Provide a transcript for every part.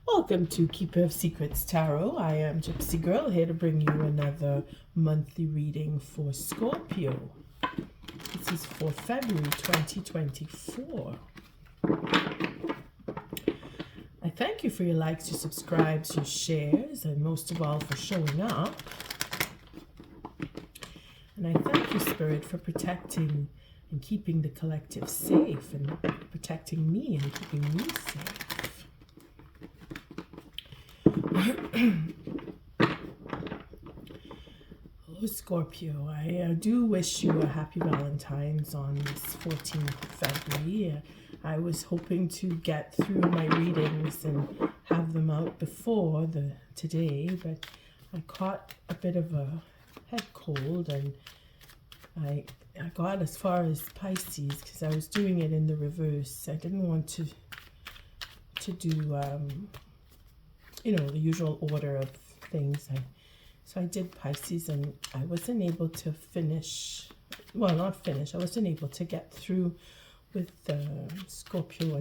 Welcome to Keeper of Secrets Tarot. I am Gypsy Girl, here to bring you another monthly reading for Scorpio. This is for February 2024. I thank you for your likes, your subscribes, your shares, and most of all for showing up. And I thank you, Spirit, for protecting and keeping the collective safe and protecting me and keeping me safe. Oh, Scorpio, I do wish you a happy Valentine's on this 14th of February. I was hoping to get through my readings and have them out before today, but I caught a bit of a head cold and I got as far as Pisces because I was doing it in the reverse. I didn't want to do the usual order of things. So I did Pisces and I wasn't able to finish, well, not finish, I wasn't able to get through with Scorpio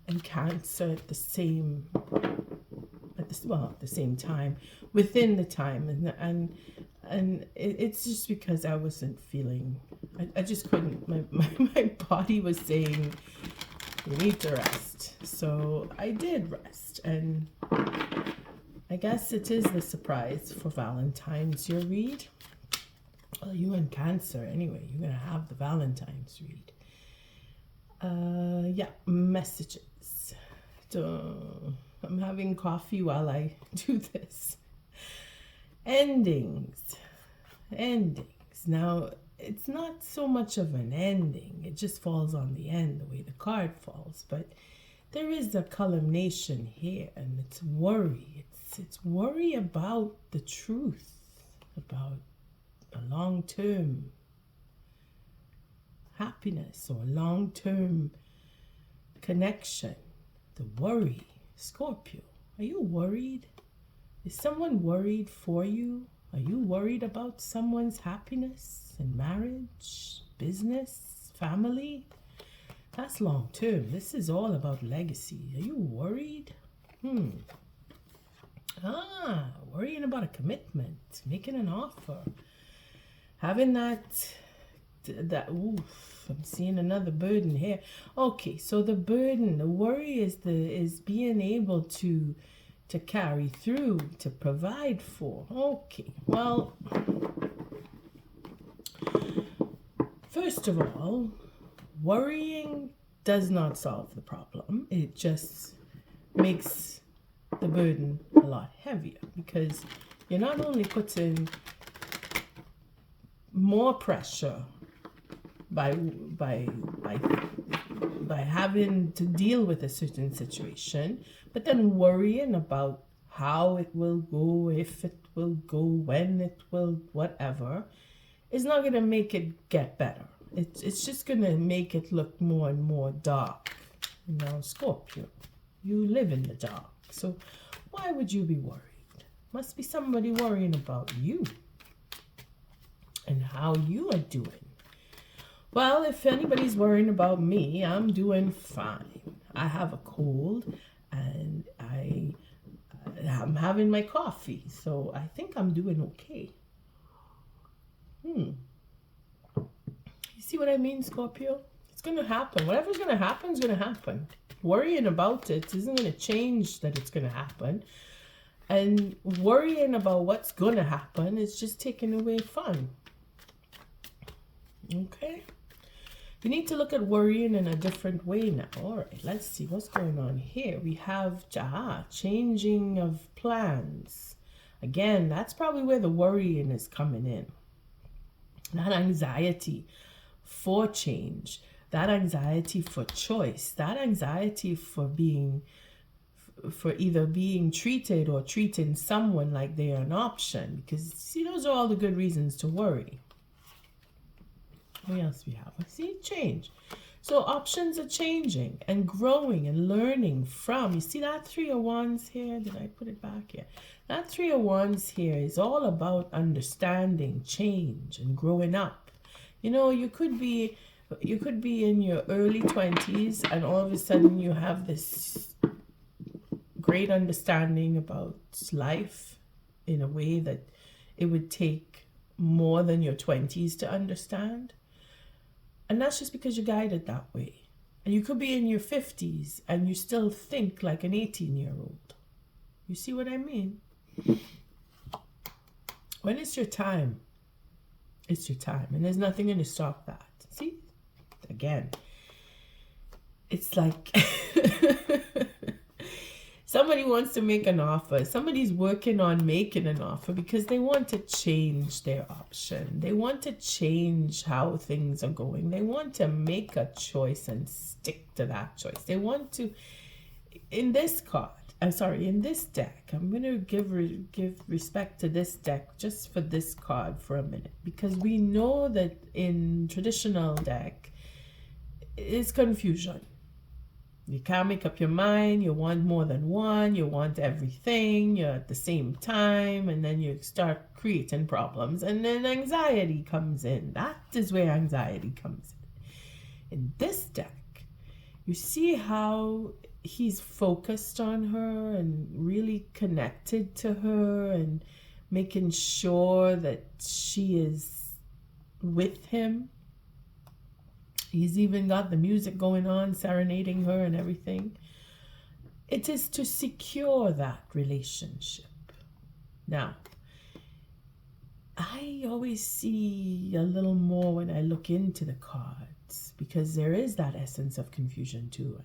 and Cancer at the same time, within the time, and it's just because I wasn't feeling, I just couldn't, my body was saying, you need to rest. So I did rest, and I guess it is the surprise for Valentine's, your read. Well, you and Cancer, anyway, you're going to have the Valentine's read. Yeah, messages. I'm having coffee while I do this. Endings. Now, it's not so much of an ending. It just falls on the end, the way the card falls. But there is a culmination here, and it's worry. It's worry about the truth, about a long-term happiness or long-term connection. The worry. Scorpio, are you worried? Is someone worried for you? Are you worried about someone's happiness in marriage, business, family? That's long-term. This is all about legacy. Are you worried? Worrying about a commitment, making an offer, having that, oof, I'm seeing another burden here. Okay, so the burden, the worry is being able to carry through, to provide for. Okay, well, first of all, worrying does not solve the problem. It just makes the burden a lot heavier, because you're not only putting more pressure by having to deal with a certain situation, but then worrying about how it will go, if it will go, when it will, whatever, is not going to make it get better. It's just going to make it look more and more dark. Scorpio, you live in the dark. So why would you be worried? Must be somebody worrying about you and how you are doing. Well, if anybody's worrying about me, I'm doing fine. I have a cold and I'm having my coffee, so I think I'm doing okay. You see what I mean, Scorpio? It's going to happen. Whatever's going to happen is going to happen. Worrying about it isn't going to change that it's going to happen. And worrying about what's going to happen is just taking away fun. Okay? You need to look at worrying in a different way now. All right, let's see what's going on here. We have changing of plans. Again, that's probably where the worrying is coming in. That anxiety for change, that anxiety for choice, that anxiety for either being treated or treating someone like they are an option. Because, see, those are all the good reasons to worry. What else we have? See, change. So options are changing and growing and learning from. You see that 3 of Wands here? Did I put it back here? That 3 of Wands here is all about understanding, change, and growing up. You could be in your early 20s and all of a sudden you have this great understanding about life in a way that it would take more than your 20s to understand. And that's just because you're guided that way. And you could be in your 50s and you still think like an 18-year-old. You see what I mean? When it's your time, it's your time. And there's nothing going to stop that. See? Again, it's like somebody wants to make an offer. Somebody's working on making an offer because they want to change their option. They want to change how things are going. They want to make a choice and stick to that choice. They want to, in this deck, I'm going to give respect to this deck just for this card for a minute, because we know that in traditional deck, it's confusion. You can't make up your mind. You want more than one. You want everything. You're at the same time. And then you start creating problems. And then anxiety comes in. That is where anxiety comes in. In this deck, you see how he's focused on her and really connected to her and making sure that she is with him. He's even got the music going on, serenading her and everything. It is to secure that relationship. Now, I always see a little more when I look into the cards, because there is that essence of confusion too.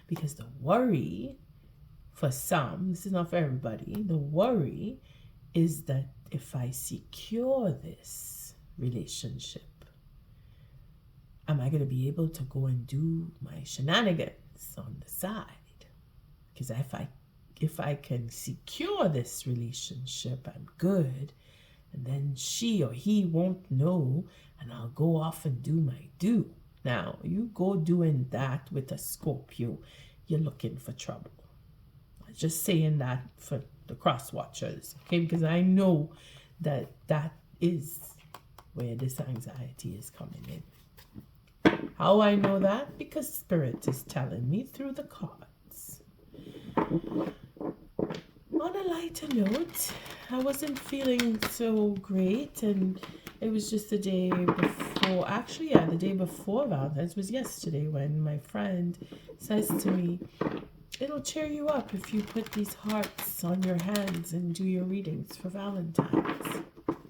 Because the worry, for some, this is not for everybody, the worry is that if I secure this relationship, am I going to be able to go and do my shenanigans on the side? Because if I can secure this relationship, I'm good. And then she or he won't know, and I'll go off and do my do. Now, you go doing that with a Scorpio, you're looking for trouble. I'm just saying that for the cross watchers, okay? Because I know that is where this anxiety is coming in. How I know that? Because Spirit is telling me through the cards. On a lighter note, I wasn't feeling so great, and it was just the day before, the day before Valentine's was yesterday, when my friend says to me, it'll cheer you up if you put these hearts on your hands and do your readings for Valentine's.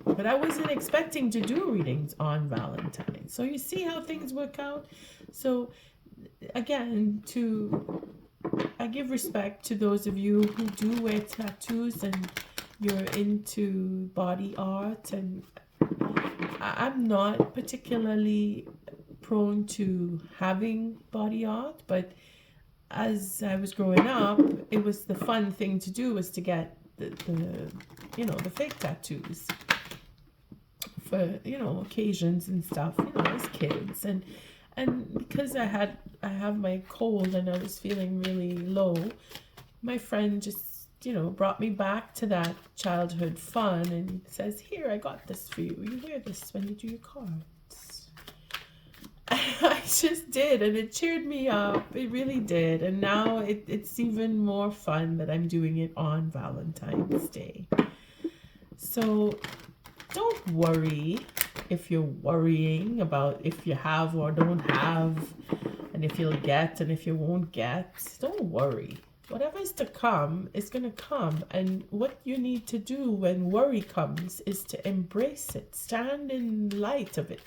But I wasn't expecting to do readings on Valentine's. So you see how things work out? So again, I give respect to those of you who do wear tattoos and you're into body art. And I'm not particularly prone to having body art, but as I was growing up, it was the fun thing to do was to get the fake tattoos for occasions and stuff, as kids, and because I have my cold and I was feeling really low, my friend just brought me back to that childhood fun and says, here, I got this for you. You wear this when you do your cards. I just did, and it cheered me up. It really did. And now it's even more fun that I'm doing it on Valentine's Day. So don't worry if you're worrying about if you have or don't have, and if you'll get and if you won't get. Don't worry. Whatever is to come is going to come. And what you need to do when worry comes is to embrace it. Stand in light of it.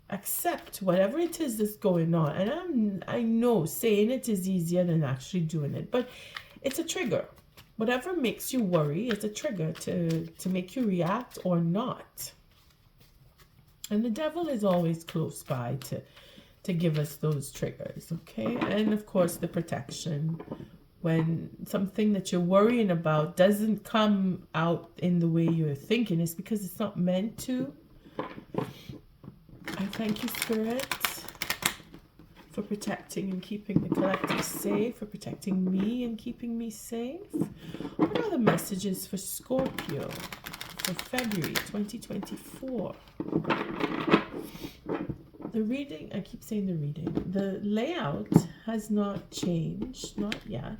Accept whatever it is that's going on. And I know saying it is easier than actually doing it, but it's a trigger. Whatever makes you worry is a trigger to make you react or not. And the devil is always close by to give us those triggers, okay? And of course, the protection. When something that you're worrying about doesn't come out in the way you're thinking, it's because it's not meant to. I thank you, Spirit, for protecting and keeping the collective safe, for protecting me and keeping me safe. What are the messages for Scorpio for February 2024? the reading, I keep saying the reading, the layout has not changed, not yet.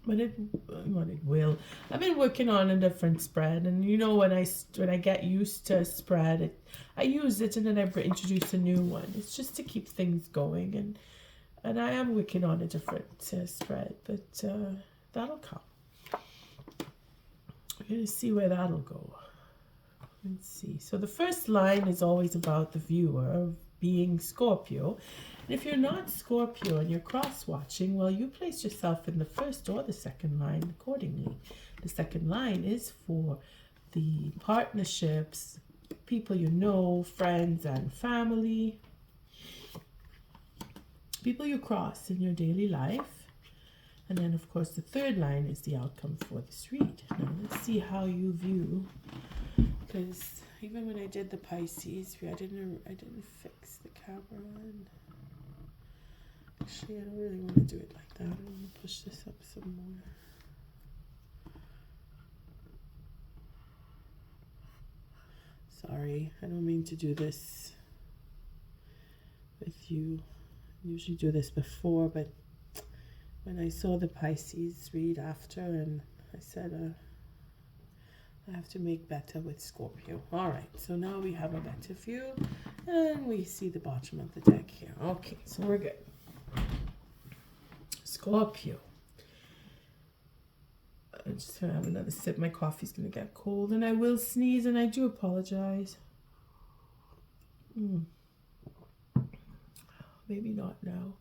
But it will. I've been working on a different spread, and you know, when I get used to a spread, I use it, and then I introduce a new one. It's just to keep things going, and I am working on a different spread, but that'll come. We're gonna see where that'll go. Let's see. So the first line is always about the viewer being Scorpio. And if you're not Scorpio and you're cross-watching, well, you place yourself in the first or the second line accordingly. The second line is for the partnerships, people you know, friends and family, people you cross in your daily life. And then, of course, the third line is the outcome for this read. Now, let's see how you view, because even when I did the Pisces, I didn't fix the camera. And actually, I don't really want to do it like that. I want to push this up some more. Sorry, I don't mean to do this with you. I usually do this before, but when I saw the Pisces read after, and I said, I have to make better with Scorpio. All right, so now we have a better view, and we see the bottom of the deck here. Okay, so we're good. Scorpio. I'm just gonna have another sip. My coffee's gonna get cold, and I will sneeze, and I do apologize. Maybe not now.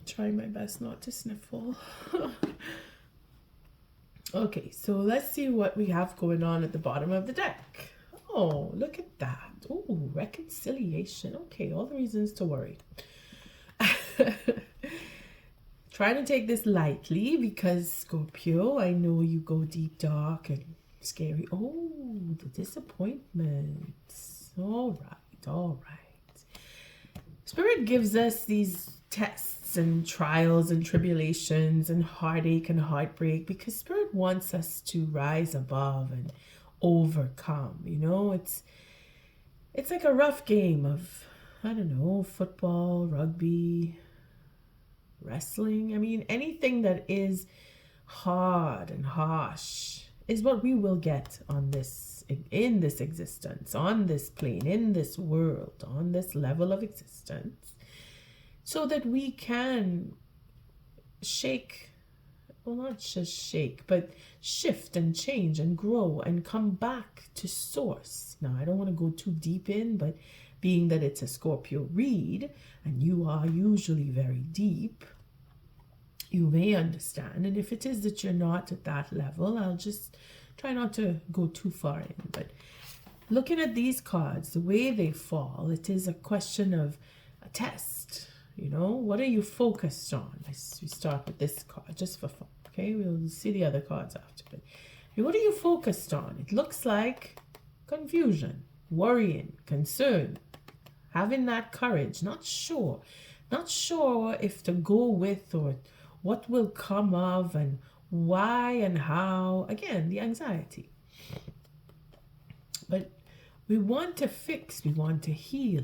Trying my best not to sniffle. Okay, so let's see what we have going on at the bottom of the deck. Oh, look at that. Oh, reconciliation. Okay, all the reasons to worry. Trying to take this lightly because Scorpio, I know you go deep, dark, and scary. Oh, the disappointments. All right. Spirit gives us these tests and trials and tribulations and heartache and heartbreak because Spirit wants us to rise above and overcome. You know, it's like a rough game of, I don't know, football, rugby, wrestling. I mean, anything that is hard and harsh is what we will get on this, in this existence, on this plane, in this world, on this level of existence, so that we can shake, well, not just shake, but shift and change and grow and come back to source. Now, I don't want to go too deep in, but being that it's a Scorpio read and you are usually very deep, you may understand. And if it is that you're not at that level, I'll just try not to go too far in. But looking at these cards, the way they fall, it is a question of a test. You know, what are you focused on? We start with this card just for fun. Okay, we'll see the other cards after. But what are you focused on? It looks like confusion, worrying, concern, having that courage, not sure if to go with or what will come of and why and how. Again, the anxiety. But we want to fix, we want to heal,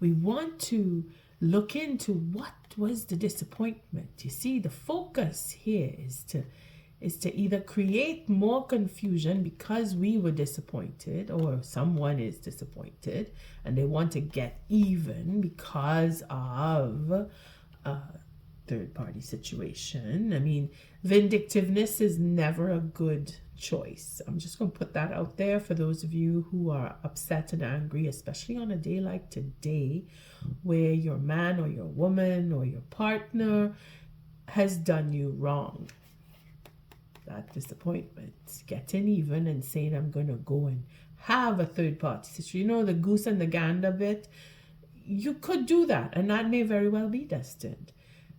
we want to look into what was the disappointment. You see, the focus here is to either create more confusion because we were disappointed or someone is disappointed and they want to get even because of a third-party situation. I mean, vindictiveness is never a good choice. I'm just going to put that out there for those of you who are upset and angry, especially on a day like today, where your man or your woman or your partner has done you wrong. That disappointment, getting even and saying, I'm going to go and have a third-party situation. You know, the goose and the gander bit, you could do that, and that may very well be destined.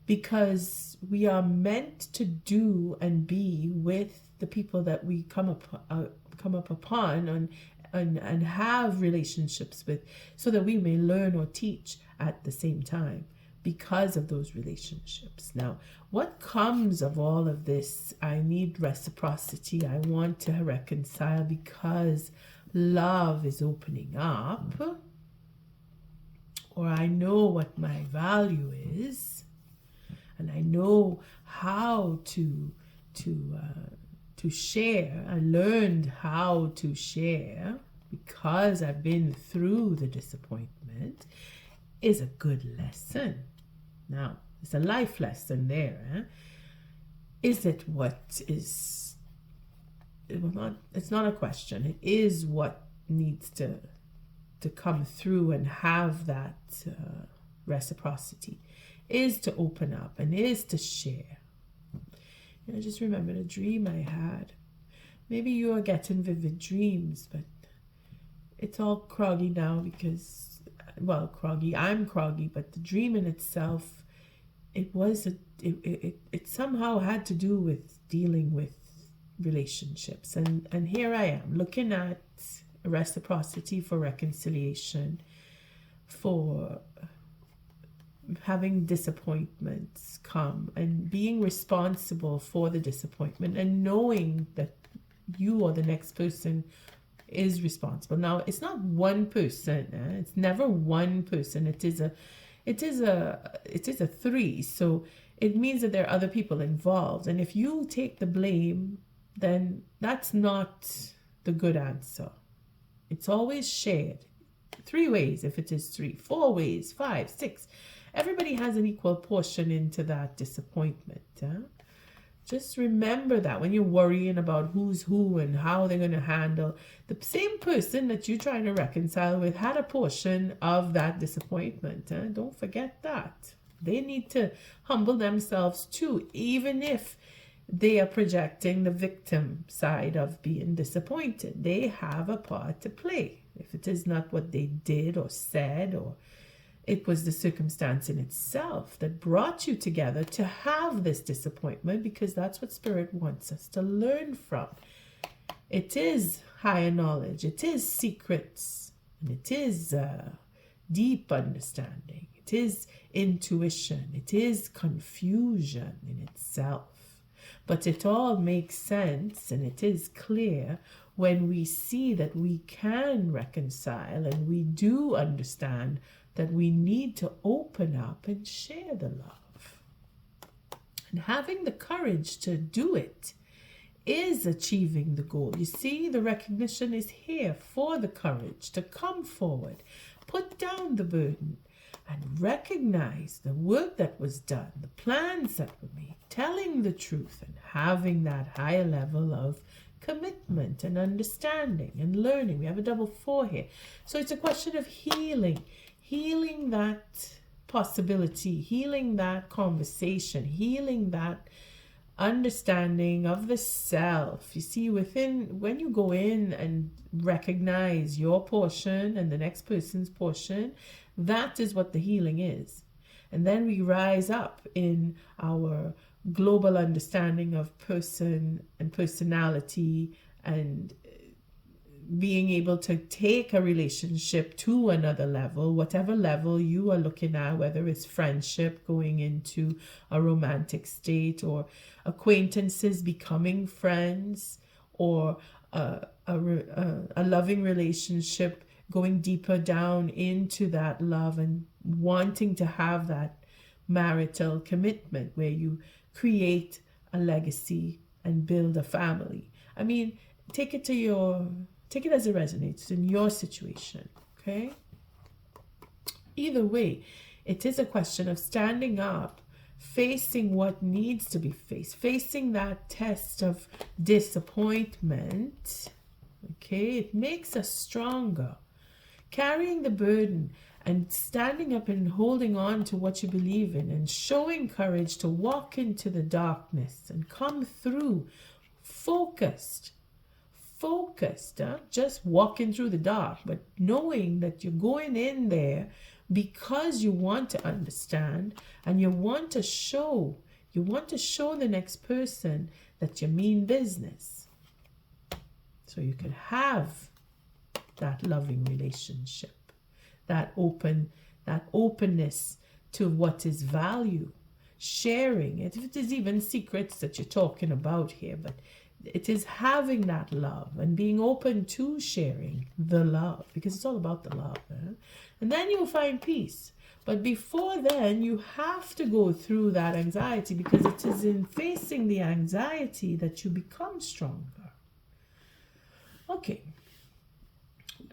Because we are meant to do and be with the people that we come up upon and have relationships with, so that we may learn or teach at the same time because of those relationships. Now, what comes of all of this? I need reciprocity. I want to reconcile because love is opening up, or I know what my value is, and I know how to share. I learned how to share because I've been through the disappointment, is a good lesson. Now, it's a life lesson there. Is it what is, it's not a question. It is what needs to come through and have that reciprocity, is to open up and is to share. I just remembered a dream I had. Maybe you are getting vivid dreams, but it's all croggy now because, well, croggy, I'm croggy, but the dream in itself, it somehow had to do with dealing with relationships. And here I am looking at reciprocity for reconciliation, for having disappointments come and being responsible for the disappointment and knowing that you or the next person is responsible. Now, it's not one person. It's never one person. It is a three. So it means that there are other people involved. And if you take the blame, then that's not the good answer. It's always shared. 3 ways if it is 3, 4 ways, 5, 6. Everybody has an equal portion into that disappointment. Just remember that when you're worrying about who's who and how they're going to handle, the same person that you're trying to reconcile with had a portion of that disappointment. Don't forget that. They need to humble themselves too, even if they are projecting the victim side of being disappointed. They have a part to play. If it is not what they did or said, or it was the circumstance in itself that brought you together to have this disappointment, because that's what Spirit wants us to learn from. It is higher knowledge. It is secrets. And it is deep understanding. It is intuition. It is confusion in itself. But it all makes sense, and it is clear when we see that we can reconcile and we do understand that we need to open up and share the love. And having the courage to do it is achieving the goal. You see, the recognition is here for the courage to come forward, put down the burden, and recognize the work that was done, the plans that were made, telling the truth, and having that higher level of commitment and understanding and learning. We have a double 4 here. So it's a question of healing that possibility, healing that conversation, healing that understanding of the self. You see, when you go in and recognize your portion and the next person's portion, that is what the healing is. And then we rise up in our global understanding of person and personality, and being able to take a relationship to another level, whatever level you are looking at, whether it's friendship going into a romantic state, or acquaintances becoming friends, or a loving relationship going deeper down into that love and wanting to have that marital commitment where you create a legacy and build a family. I mean, take it as it resonates in your situation, okay? Either way, it is a question of standing up, facing what needs to be faced, facing that test of disappointment, okay? It makes us stronger. Carrying the burden and standing up and holding on to what you believe in and showing courage to walk into the darkness and come through focused, just walking through the dark, but knowing that you're going in there because you want to understand and you want to show the next person that you mean business, so you can have that loving relationship, that openness to what is value, sharing it. If it is even secrets that you're talking about here, but it is having that love and being open to sharing the love, because it's all about the love. And then you'll find peace. But before then, you have to go through that anxiety, because it is in facing the anxiety that you become stronger. Okay.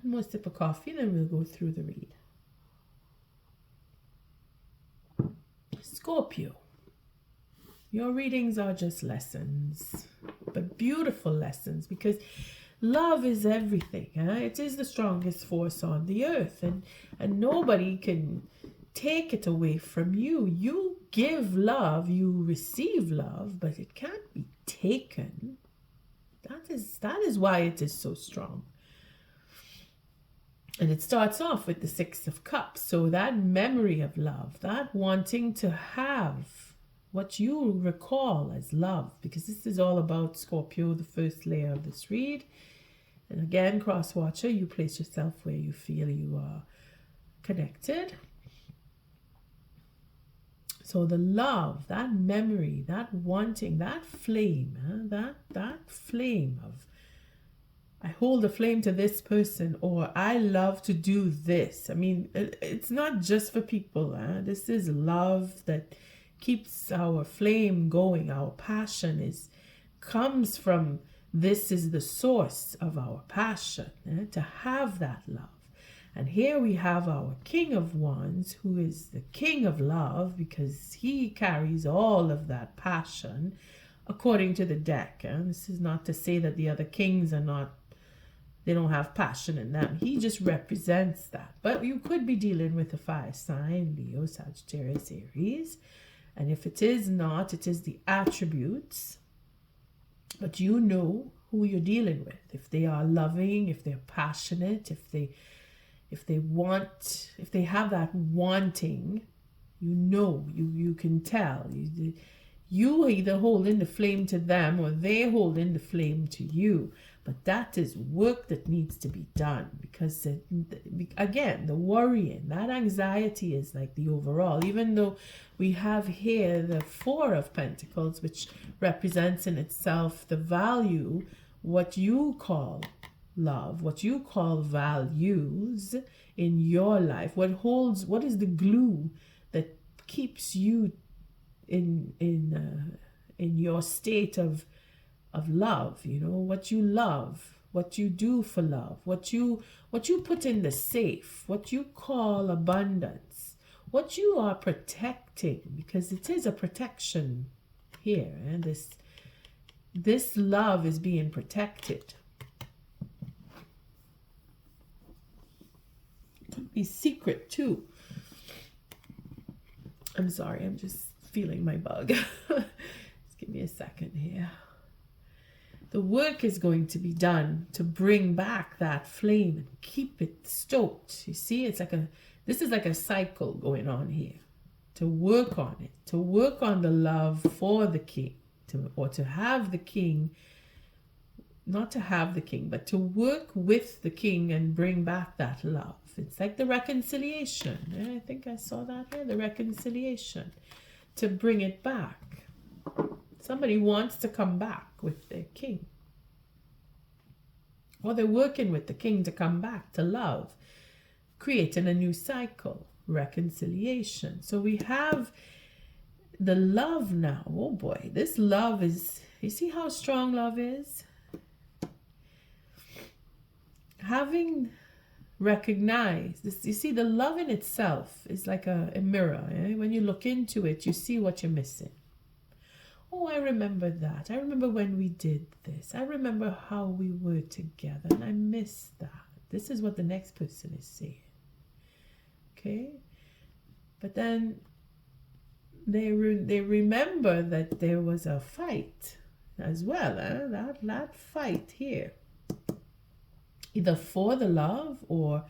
One more sip of coffee, then we'll go through the read. Scorpio. Your readings are just lessons, but beautiful lessons, because love is everything. It is the strongest force on the earth, and nobody can take it away from you. You give love, you receive love, but it can't be taken. That is why it is so strong. And it starts off with the Six of Cups. So that memory of love, that wanting to have what you recall as love, because this is all about Scorpio, the first layer of this read. And again, cross watcher, you place yourself where you feel you are connected. So the love, that memory, that wanting, that flame, that flame of, I hold a flame to this person, or I love to do this. I mean, it's not just for people. This is love that keeps our flame going. Our passion comes from, this is the source of our passion, to have that love. And here we have our King of Wands, who is the King of Love, because he carries all of that passion according to the deck. This is not to say that the other kings are not, they don't have passion in them. He just represents that. But you could be dealing with a fire sign, Leo, Sagittarius, Aries. And if it is not, it is the attributes. But you know who you're dealing with. If they are loving, if they're passionate, if they have that wanting, you can tell. You either hold in the flame to them, or they hold in the flame to you. But that is work that needs to be done, because again, the worrying, that anxiety is like the overall. Even though we have here the Four of Pentacles, which represents in itself the value, what you call love, what you call values in your life, what is the glue that keeps you in your state of love, what you love, what you do for love, what you put in the safe, what you call abundance, what you are protecting, because it is a protection here, and this love is being protected. It could be secret too. I'm sorry, I'm just feeling my bug. Just give me a second here. The work is going to be done to bring back that flame and keep it stoked. You see, this is like a cycle going on here. To work on it, to work on the love for the king, to have the king, not to have the king, but to work with the king and bring back that love. It's like the reconciliation. I think I saw that here, the reconciliation, to bring it back. Somebody wants to come back with their king. Or they're working with the king to come back to love, creating a new cycle, reconciliation. So we have the love now. Oh boy, this love is, you see how strong love is? Having recognized this, you see, the love in itself is like a mirror. When you look into it, you see what you're missing. Oh, I remember that. I remember when we did this. I remember how we were together, and I miss that. This is what the next person is saying. Okay? But then they remember that there was a fight as well. That fight here. Either for the love or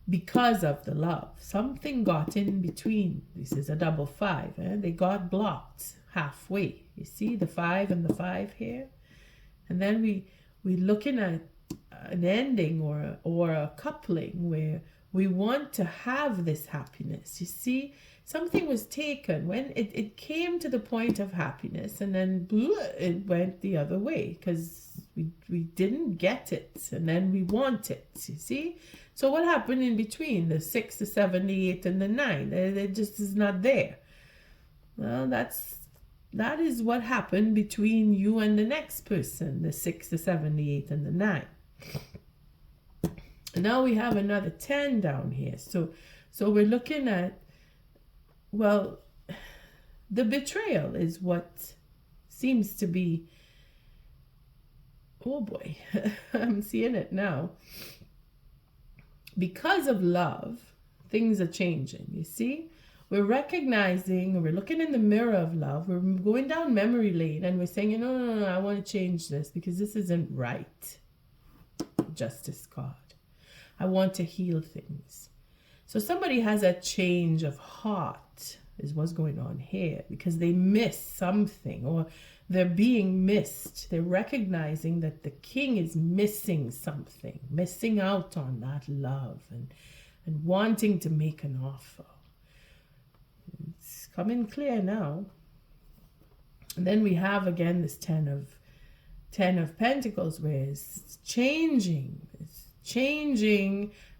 because of the love. Something got in between. This is a double 5. They got blocked halfway. You see the 5 and the 5 here? And then we looking at an ending or a coupling where we want to have this happiness. You see, something was taken, when it came to the point of happiness, and then it went the other way because we didn't get it, and then we want it, you see. So what happened in between the 6, the 7, the 8, and the 9? It just is not there. Well, that is what happened between you and the next person, the 6, the 7, the 8, and the 9. And now we have another 10 down here. So we're looking at, well, the betrayal is what seems to be, oh boy, I'm seeing it now. Because of love, things are changing, you see? We're recognizing, we're looking in the mirror of love, we're going down memory lane, and we're saying, no, I want to change this because this isn't right. Justice card. I want to heal things. So somebody has a change of heart is what's going on here, because they miss something, or they're being missed. They're recognizing that the king is missing something, missing out on that love, and wanting to make an offer. It's coming clear now. And then we have again this 10 of Pentacles, where it's changing,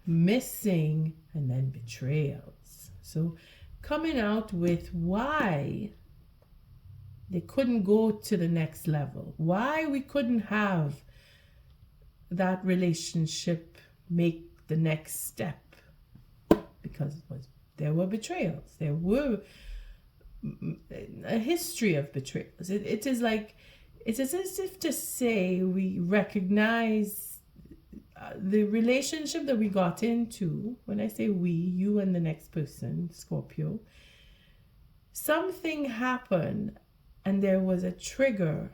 missing, and then betrayals. So coming out with why they couldn't go to the next level, why we couldn't have that relationship make the next step, because there were betrayals. There were a history of betrayals. It is as if to say we recognize the relationship that we got into. When I say we, you and the next person, Scorpio, something happened and there was a trigger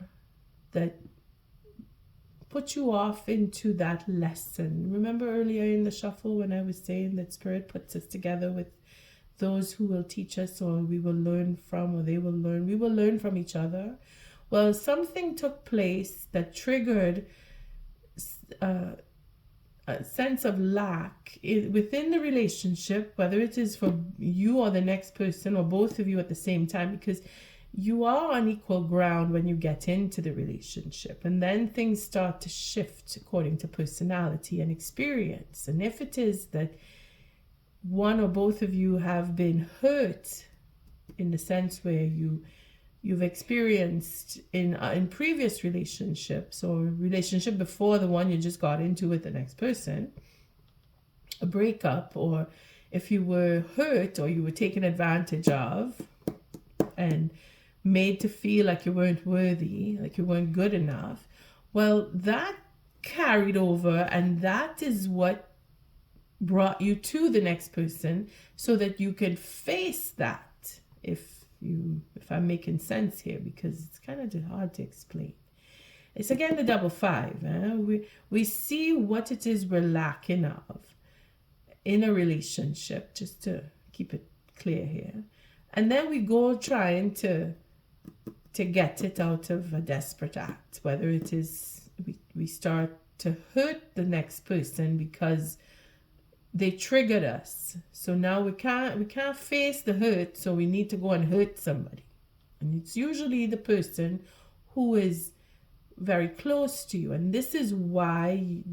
that put you off into that lesson. Remember earlier in the shuffle when I was saying that Spirit puts us together with those who will teach us, or we will learn from, or we will learn from each other. Well, something took place that triggered a sense of lack within the relationship, whether it is for you or the next person, or both of you at the same time, because you are on equal ground when you get into the relationship, and then things start to shift according to personality and experience. And if it is that one or both of you have been hurt in the sense where you've experienced in previous relationships, or relationship before the one you just got into with the next person, a breakup, or if you were hurt or you were taken advantage of and made to feel like you weren't worthy, like you weren't good enough, well, that carried over, and that is what brought you to the next person, so that you could face that. If I'm making sense here, because it's kind of hard to explain. It's again the double 5. We see what it is we're lacking of in a relationship, just to keep it clear here, and then we go trying to get it out of a desperate act, whether it is we start to hurt the next person because they triggered us. So now we can't face the hurt, so we need to go and hurt somebody. And it's usually the person who is very close to you. And this is why,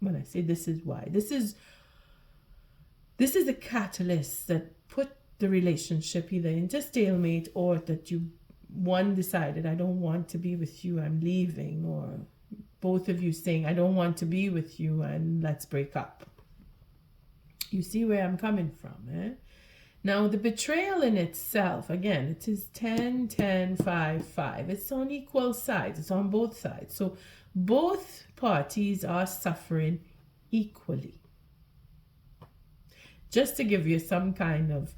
when I say this is why, this is the catalyst that put the relationship either into stalemate, or that one decided, I don't want to be with you, I'm leaving, or both of you saying, I don't want to be with you, and let's break up. You see where I'm coming from, eh? Now, the betrayal in itself, again, it is 10, 10, 5, 5. It's on equal sides. It's on both sides. So both parties are suffering equally. Just to give you some kind of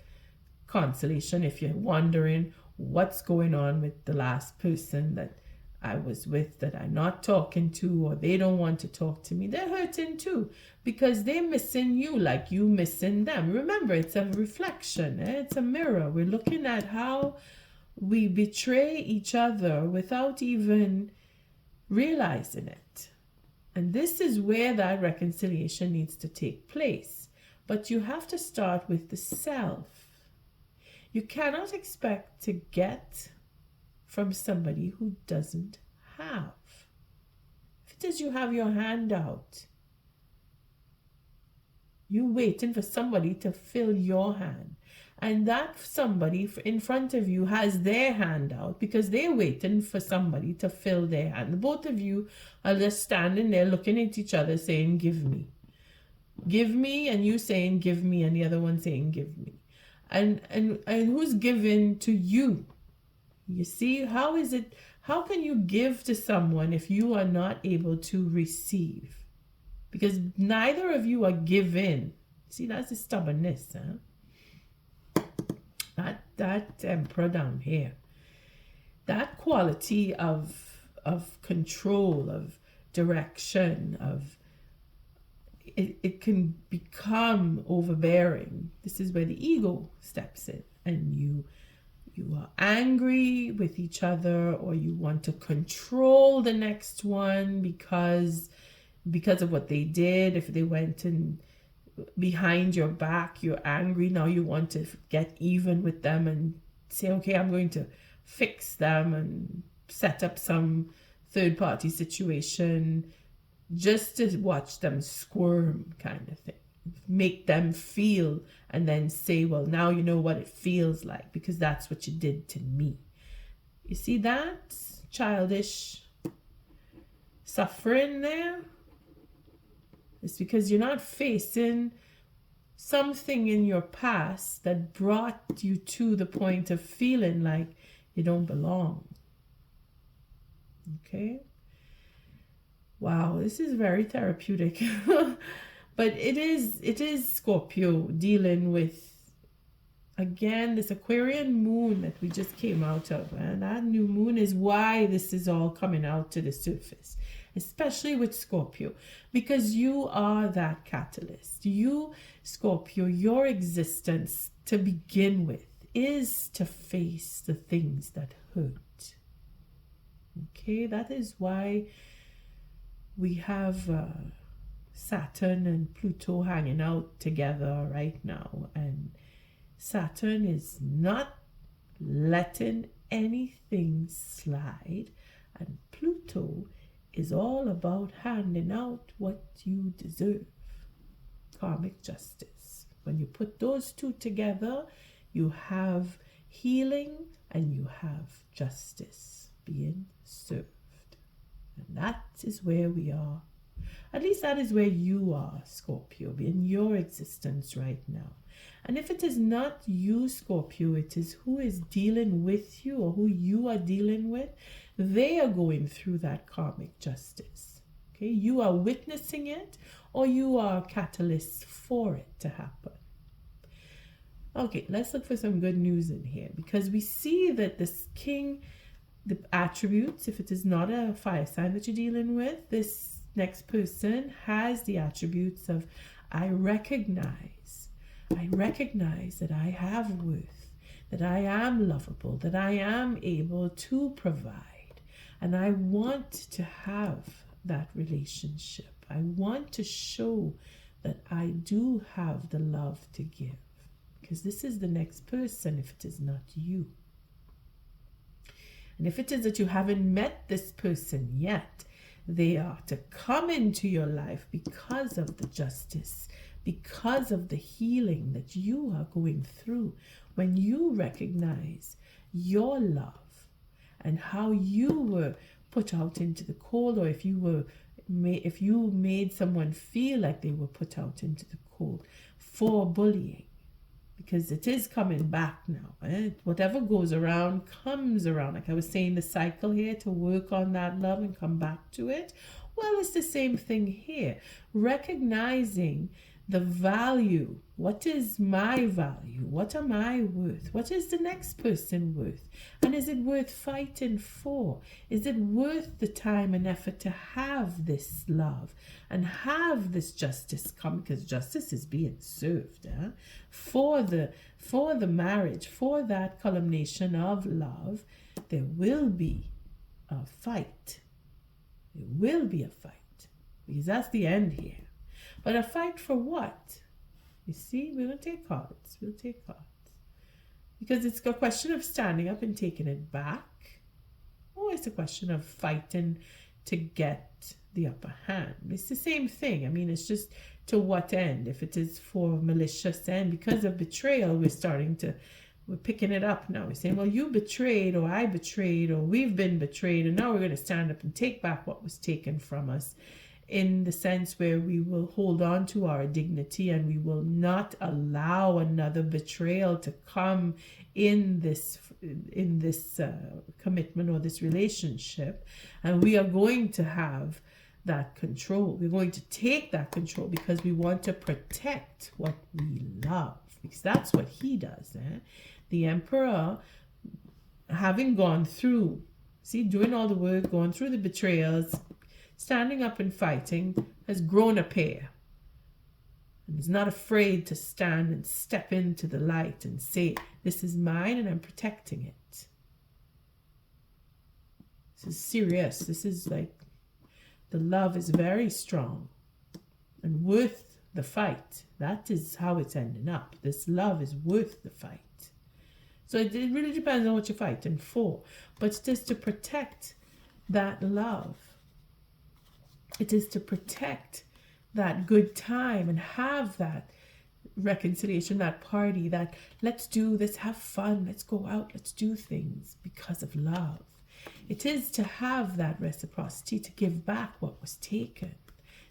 consolation, if you're wondering what's going on with the last person that I was with, that I'm not talking to, or they don't want to talk to me, they're hurting too, because they're missing you like you missing them. Remember, it's a reflection, it's a mirror. We're looking at how we betray each other without even realizing it. And this is where that reconciliation needs to take place. But you have to start with the self. You cannot expect to get from somebody who doesn't have. If it is you have your hand out, you waiting for somebody to fill your hand. And that somebody in front of you has their hand out because they're waiting for somebody to fill their hand. Both of you are just standing there looking at each other saying, give me. Give me, and you saying, give me, and the other one saying, give me. And who's giving to you? You see, how can you give to someone if you are not able to receive? Because neither of you are giving. See, that's the stubbornness, huh? That emperor down here. That quality of control, of direction, it can become overbearing. This is where the ego steps in, and you are angry with each other, or you want to control the next one because of what they did. If they went in behind your back, you're angry. Now you want to get even with them and say, okay, I'm going to fix them and set up some third-party situation just to watch them squirm, kind of thing. Make them feel, and then say, well, now you know what it feels like because that's what you did to me. You see that childish suffering there? It's because you're not facing something in your past that brought you to the point of feeling like you don't belong. Okay? Wow, this is very therapeutic. But it is Scorpio dealing with, again, this Aquarian moon that we just came out of. And that new moon is why this is all coming out to the surface, especially with Scorpio, because you are that catalyst. You, Scorpio, your existence to begin with is to face the things that hurt. Okay, that is why we have Saturn and Pluto hanging out together right now, and Saturn is not letting anything slide, and Pluto is all about handing out what you deserve. Karmic justice. When you put those two together, you have healing and you have justice being served. And that is where we are. At least that is where you are, Scorpio, in your existence right now. And if it is not you, Scorpio, it is who is dealing with you or who you are dealing with. They are going through that karmic justice. Okay, you are witnessing it, or you are catalysts for it to happen. Okay, let's look for some good news in here, because we see that this king, the attributes, if it is not a fire sign that you're dealing with, this next person has the attributes of I recognize that I have worth, that I am lovable, that I am able to provide, and I want to have that relationship. I want to show that I do have the love to give, because this is the next person if it is not you. And if it is that you haven't met this person yet, they are to come into your life because of the justice, because of the healing that you are going through. When you recognize your love and how you were put out into the cold, or if you made someone feel like they were put out into the cold for bullying, because it is coming back now. Whatever goes around comes around. Like I was saying, the cycle here to work on that love and come back to it. Well, it's the same thing here. Recognizing the value. What is my value? What am I worth? What is the next person worth? And is it worth fighting for? Is it worth the time and effort to have this love and have this justice come? Because justice is being served for the marriage, for that culmination of love. There will be a fight. There will be a fight, because that's the end here. But a fight for what? You see, we will take cards. We'll take cards. Because it's a question of standing up and taking it back, or it's a question of fighting to get the upper hand. It's the same thing. I mean, it's just to what end? If it is for malicious end, because of betrayal, we're picking it up now. We're saying, well, you betrayed, or I betrayed, or we've been betrayed, and now we're going to stand up and take back what was taken from us, in the sense where we will hold on to our dignity and we will not allow another betrayal to come in this commitment or this relationship. And we are going to have that control. We're going to take that control because we want to protect what we love, because that's what he does. The emperor, having gone through, doing all the work, going through the betrayals, standing up and fighting, has grown a pair. And is not afraid to stand and step into the light and say, this is mine and I'm protecting it. This is serious. This is like, the love is very strong and worth the fight. That is how it's ending up. This love is worth the fight. So it really depends on what you're fighting for. But it is to protect that love. It is to protect that good time and have that reconciliation, that party, that let's do this, have fun, let's go out, let's do things because of love. It is to have that reciprocity, to give back what was taken,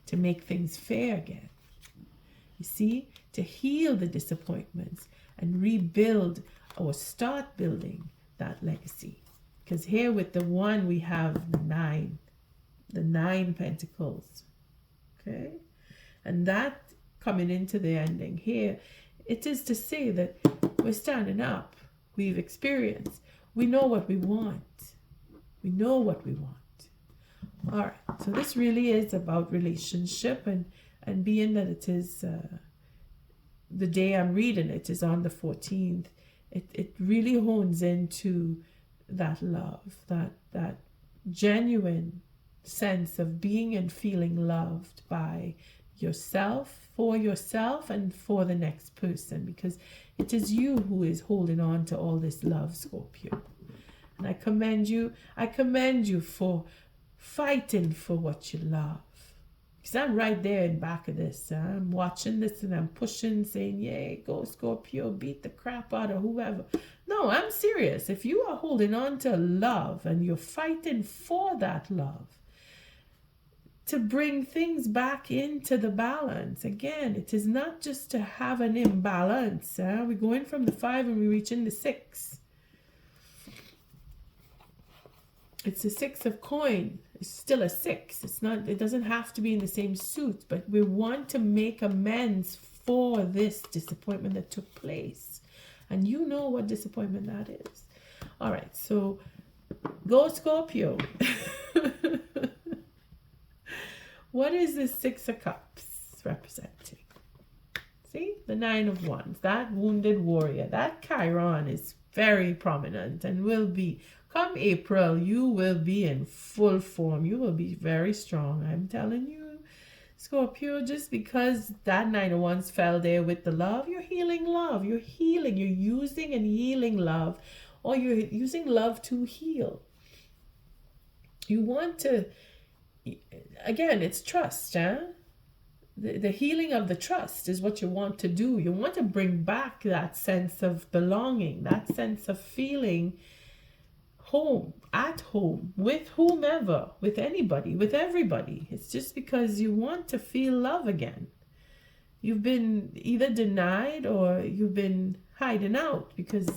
to make things fair again. You see, to heal the disappointments and rebuild or start building that legacy. Because here with the one, we have the nine pentacles. Okay? And that coming into the ending here, it is to say that we're standing up. We've experienced. We know what we want. We know what we want. All right. So this really is about relationship, and being that it is the day I'm reading it is on the 14th, it really hones into that love, that genuine sense of being and feeling loved by yourself, for yourself, and for the next person, because it is you who is holding on to all this love, Scorpio. And I commend you for fighting for what you love. Because I'm right there in back of this. I'm watching this and I'm pushing, saying, yay, go Scorpio, beat the crap out of whoever. No, I'm serious. If you are holding on to love and you're fighting for that love, to bring things back into the balance. Again, it is not just to have an imbalance. We're going from the 5 and we're reaching the 6. It's a 6 of coin. It's still a 6. It doesn't have to be in the same suit, but we want to make amends for this disappointment that took place. And you know what disappointment that is. All right, so go Scorpio. What is this 6 of Cups representing? See, the 9 of Wands, that wounded warrior, that Chiron is very prominent and will be, come April, you will be in full form. You will be very strong. I'm telling you, Scorpio, just because that 9 of Wands fell there with the love, you're healing love. You're healing. You're using and healing love, or you're using love to heal. You want to, again, it's trust, The healing of the trust is what you want to do. You want to bring back that sense of belonging, that sense of feeling home, at home, with whomever, with anybody, with everybody. It's just because you want to feel love again. You've been either denied or you've been hiding out because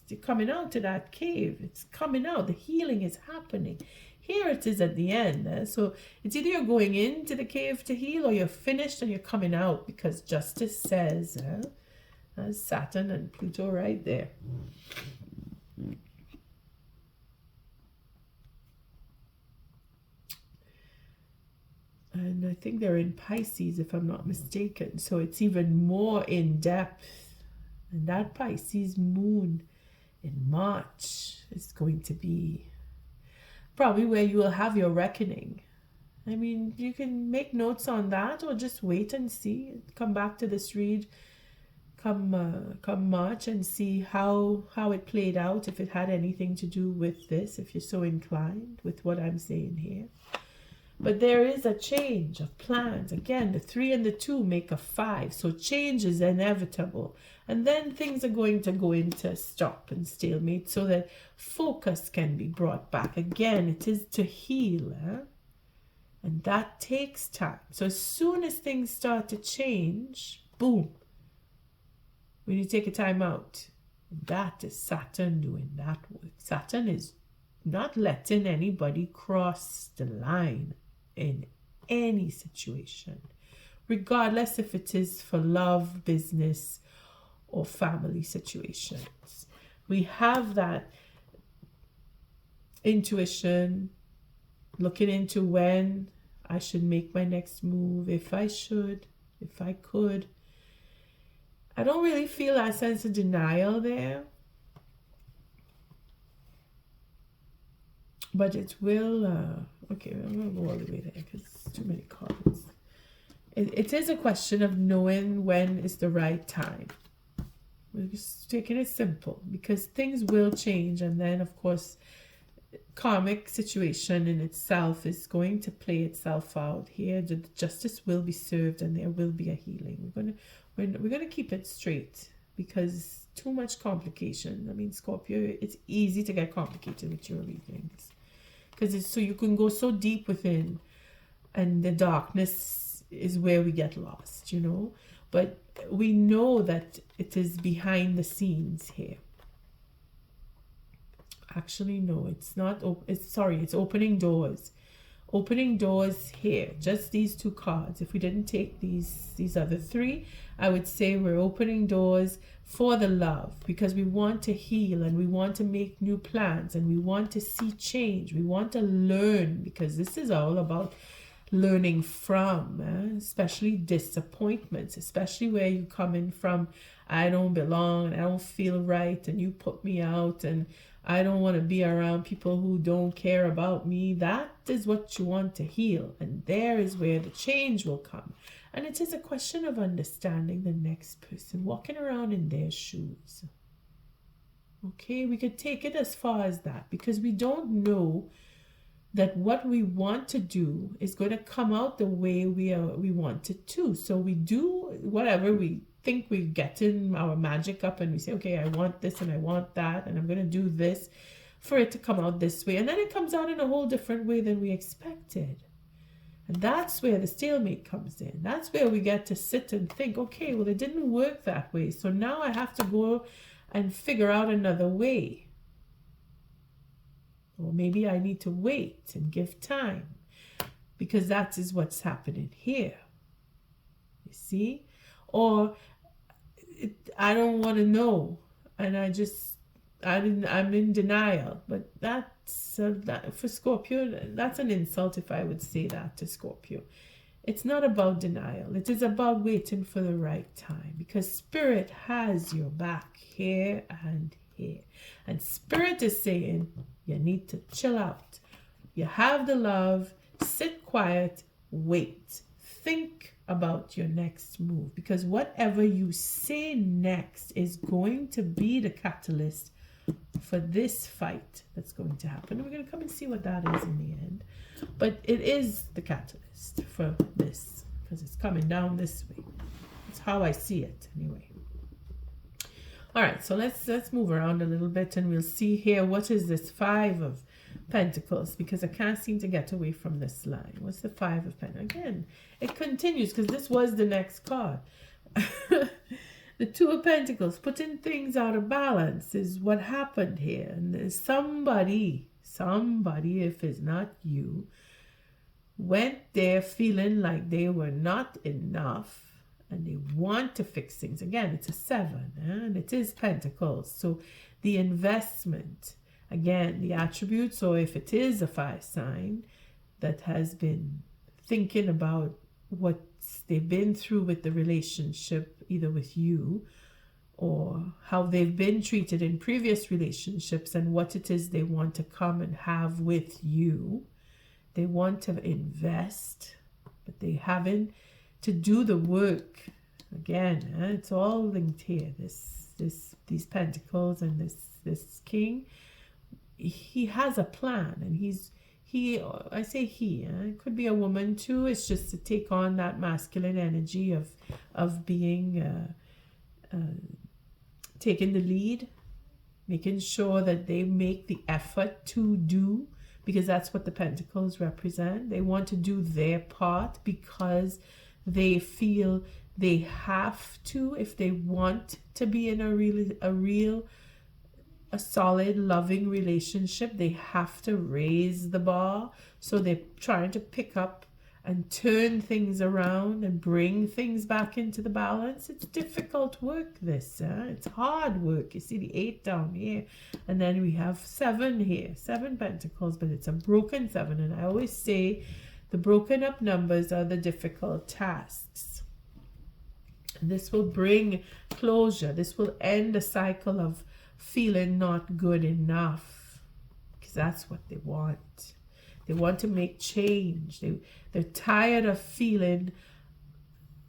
you're coming out to that cave. It's coming out. The healing is happening. Here it is at the end. So it's either you're going into the cave to heal or you're finished and you're coming out, because justice says, Saturn and Pluto right there. And I think they're in Pisces, if I'm not mistaken. So it's even more in depth. And that Pisces moon in March is going to be probably where you will have your reckoning. I mean, you can make notes on that or just wait and see. Come back to this read come March and see how it played out, if it had anything to do with this, if you're so inclined with what I'm saying here. But there is a change of plans. Again, the 3 and the 2 make a 5, so change is inevitable. And then things are going to go into stop and stalemate so that focus can be brought back. Again, it is to heal, and that takes time. So as soon as things start to change, boom, we need to take a time out. That is Saturn doing that work. Saturn is not letting anybody cross the line in any situation, regardless if it is for love, business, or family situations. We have that intuition, looking into when I should make my next move, if I should, if I could. I don't really feel that sense of denial there, but it will, okay, I'm going to go all the way there because it's too many cards. It is a question of knowing when is the right time. We're just taking it simple because things will change, and then of course karmic situation in itself is going to play itself out here. The justice will be served and there will be a healing. We're gonna keep it straight because too much complication. I mean, Scorpio, it's easy to get complicated with your readings because it's so you can go so deep within, and the darkness is where we get lost, you know. But we know that it is behind the scenes here. Actually, no, it's not. It's opening doors. Opening doors here. Just these 2 cards. If we didn't take these other 3, I would say we're opening doors for the love because we want to heal and we want to make new plans and we want to see change. We want to learn because this is all about learning from, especially disappointments, especially where you come in from, I don't belong and I don't feel right and you put me out and I don't want to be around people who don't care about me. That is what you want to heal, and there is where the change will come. And it is a question of understanding the next person, walking around in their shoes. Okay, we could take it as far as that because we don't know that what we want to do is going to come out the way we want it to. So we do whatever we think we're getting our magic up, and we say, okay, I want this and I want that, and I'm going to do this for it to come out this way. And then it comes out in a whole different way than we expected. And that's where the stalemate comes in. That's where we get to sit and think, okay, well, it didn't work that way. So now I have to go and figure out another way. Or maybe I need to wait and give time because that is what's happening here. You see? Or I don't want to know and I'm in denial. But that's for Scorpio, that's an insult if I would say that to Scorpio. It's not about denial. It is about waiting for the right time because Spirit has your back here and here. And Spirit is saying, you need to chill out. You have the love, sit quiet, wait. Think about your next move because whatever you say next is going to be the catalyst for this fight that's going to happen. We're going to come and see what that is in the end. But it is the catalyst for this because it's coming down this way. That's how I see it anyway. All right, so let's move around a little bit and we'll see here what is this 5 of Pentacles because I can't seem to get away from this line. What's the 5 of Pentacles? Again, it continues because this was the next card. The 2 of Pentacles, putting things out of balance is what happened here. And there's somebody, if it's not you, went there feeling like they were not enough. And they want to fix things. Again, it's a 7, and it is Pentacles. So the investment, again, the attributes, or if it is a 5 sign that has been thinking about what they've been through with the relationship, either with you or how they've been treated in previous relationships and what it is they want to come and have with you. They want to invest, but they haven't to do the work Again, it's all linked here. These pentacles and this king, he has a plan, and I say he, it could be a woman too. It's just to take on that masculine energy of being taking the lead, making sure that they make the effort to do, because that's what the pentacles represent. They want to do their part because they feel they have to, if they want to be in a solid, loving relationship, they have to raise the bar. So they're trying to pick up and turn things around and bring things back into the balance. It's difficult work, this. It's hard work. You see the 8 down here, and then we have 7 here, 7 pentacles, but it's a broken 7. And I always say the broken up numbers are the difficult tasks. This will bring closure. This will end a cycle of feeling not good enough, because that's what they want. They want to make change. They're tired of feeling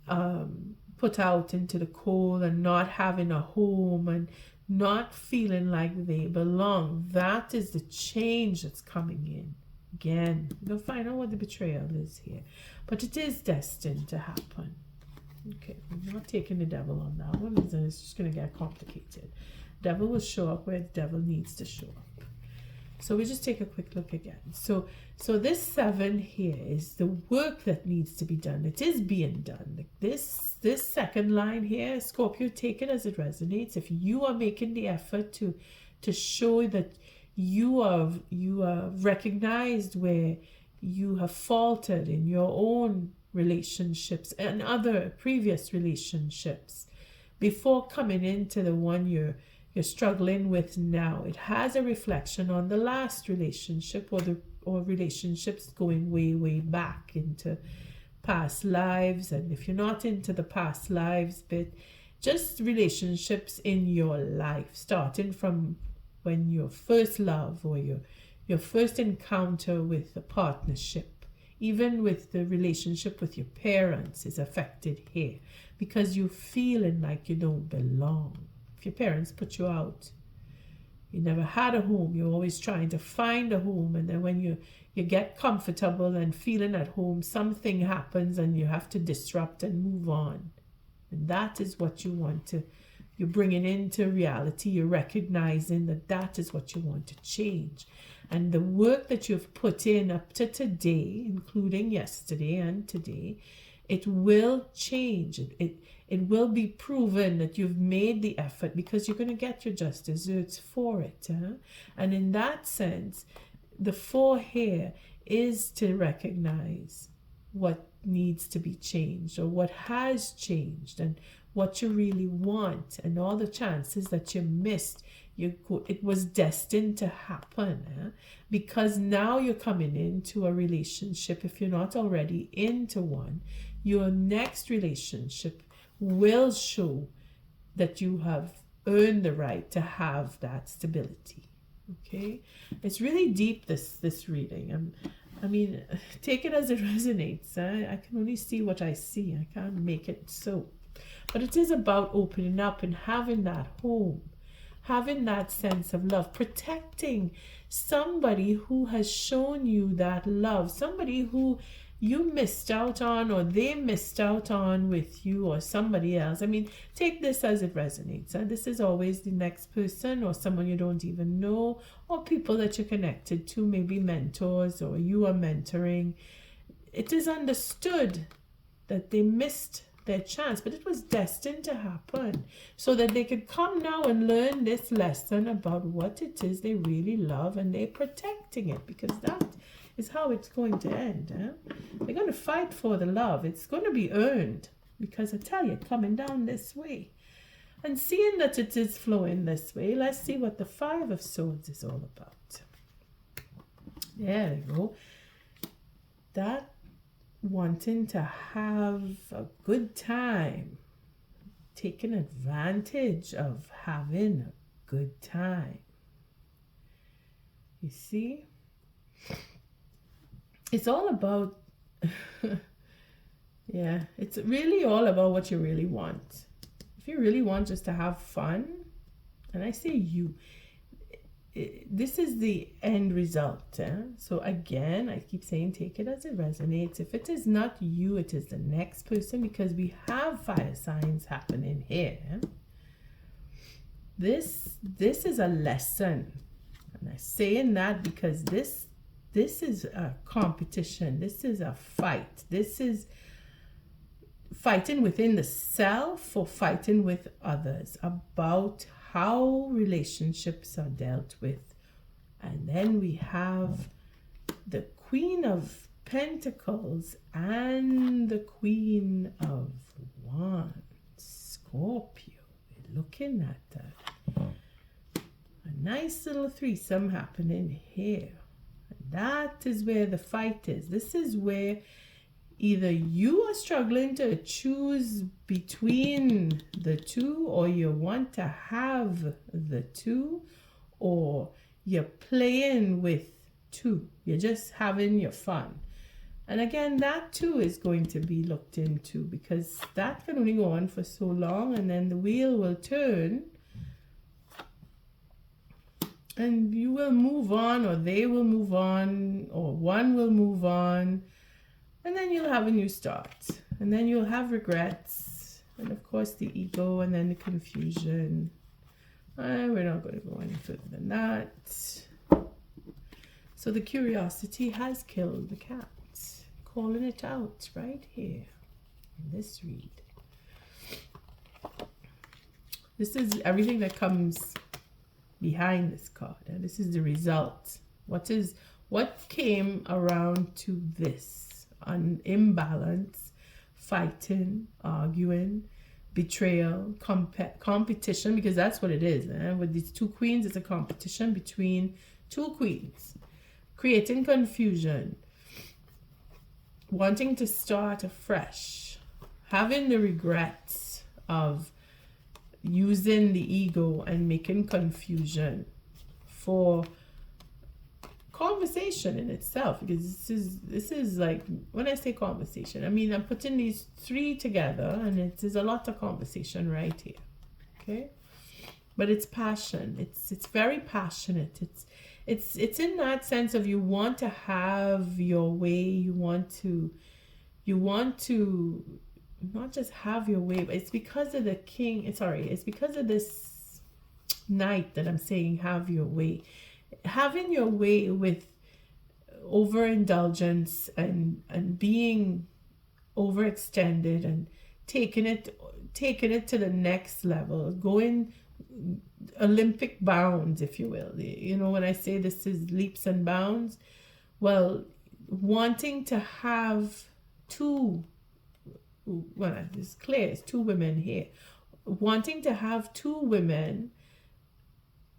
put out into the cold and not having a home and not feeling like they belong. That is the change that's coming in. Again, we'll find out what the betrayal is here, but it is destined to happen. Okay, we're not taking the devil on that one, and it's just going to get complicated. Devil will show up where the devil needs to show up. So we just take a quick look again. So this 7 here is the work that needs to be done. It is being done. Like this second line here, Scorpio, take it as it resonates. If you are making the effort to show that you are recognized where you have faltered in your own relationships and other previous relationships before coming into the one you're struggling with now, it has a reflection on the last relationship or relationships going way back into past lives. And if you're not into the past lives bit, just relationships in your life, starting from when your first love or your first encounter with a partnership, even with the relationship with your parents, is affected here because you're feeling like you don't belong. If your parents put you out, you never had a home, you're always trying to find a home, and then when you get comfortable and feeling at home, something happens and you have to disrupt and move on. And that is what you want to, you're bringing into reality, you're recognizing that is what you want to change. And the work that you've put in up to today, including yesterday and today, it will change. It will be proven that you've made the effort, because you're going to get your just desserts for it. And in that sense, the 4 here is to recognize what needs to be changed or what has changed and what you really want, and all the chances that you missed. It was destined to happen because now you're coming into a relationship. If you're not already into one, your next relationship will show that you have earned the right to have that stability. Okay, it's really deep, this reading. I mean, take it as it resonates. I can only see what I see. I can't make it so. But it is about opening up and having that home, having that sense of love, protecting somebody who has shown you that love, somebody who you missed out on or they missed out on with you or somebody else. I mean, take this as it resonates. And this is always the next person or someone you don't even know, or people that you're connected to, maybe mentors or you are mentoring. It is understood that they missed their chance, but it was destined to happen so that they could come now and learn this lesson about what it is they really love, and they're protecting it, because that is how it's going to end. They're going to fight for the love. It's going to be earned, because I tell you, coming down this way. And seeing that it is flowing this way, let's see what the 5 of Swords is all about. There we go. That wanting to have a good time, taking advantage of having a good time. You see? It's all about, Yeah, it's really all about what you really want. If you really want just to have fun, and I say you, this is the end result. So again, I keep saying take it as it resonates. If it is not you, it is the next person, because we have fire signs happening here. This is a lesson, and I'm saying that because this is a competition. This is a fight. This is fighting within the self or fighting with others about how relationships are dealt with. And then we have the Queen of Pentacles and the Queen of Wands, Scorpio. We're looking at a nice little threesome happening here. And that is where the fight is. This is where either you are struggling to choose between the two, or you want to have the two, or you're playing with two. You're just having your fun. And again, that too is going to be looked into, because that can only go on for so long, and then the wheel will turn and you will move on, or they will move on, or one will move on. And then you'll have a new start. And then you'll have regrets. And of course the ego, and then the confusion. We're not going to go any further than that. So the curiosity has killed the cat. Calling it out right here in this read. This is everything that comes behind this card. And this is the result. What came around to this? An imbalance, fighting, arguing, betrayal, competition, because that's what it is. With these two queens, it's a competition between two queens, creating confusion, wanting to start afresh, having the regrets of using the ego and making confusion for conversation in itself, because this is like, when I say conversation, I mean I'm putting these three together, and it is a lot of conversation right here. Okay, but it's passion. It's very passionate. It's in that sense of you want to have your way. You want to not just have your way, but it's because of the king. It's because of this knight that I'm saying have your way. Having your way with overindulgence and being overextended and taking it to the next level, going Olympic bounds, if you will. You know, when I say this is leaps and bounds, well, wanting to have two, well, it's clear, it's two women here, wanting to have two women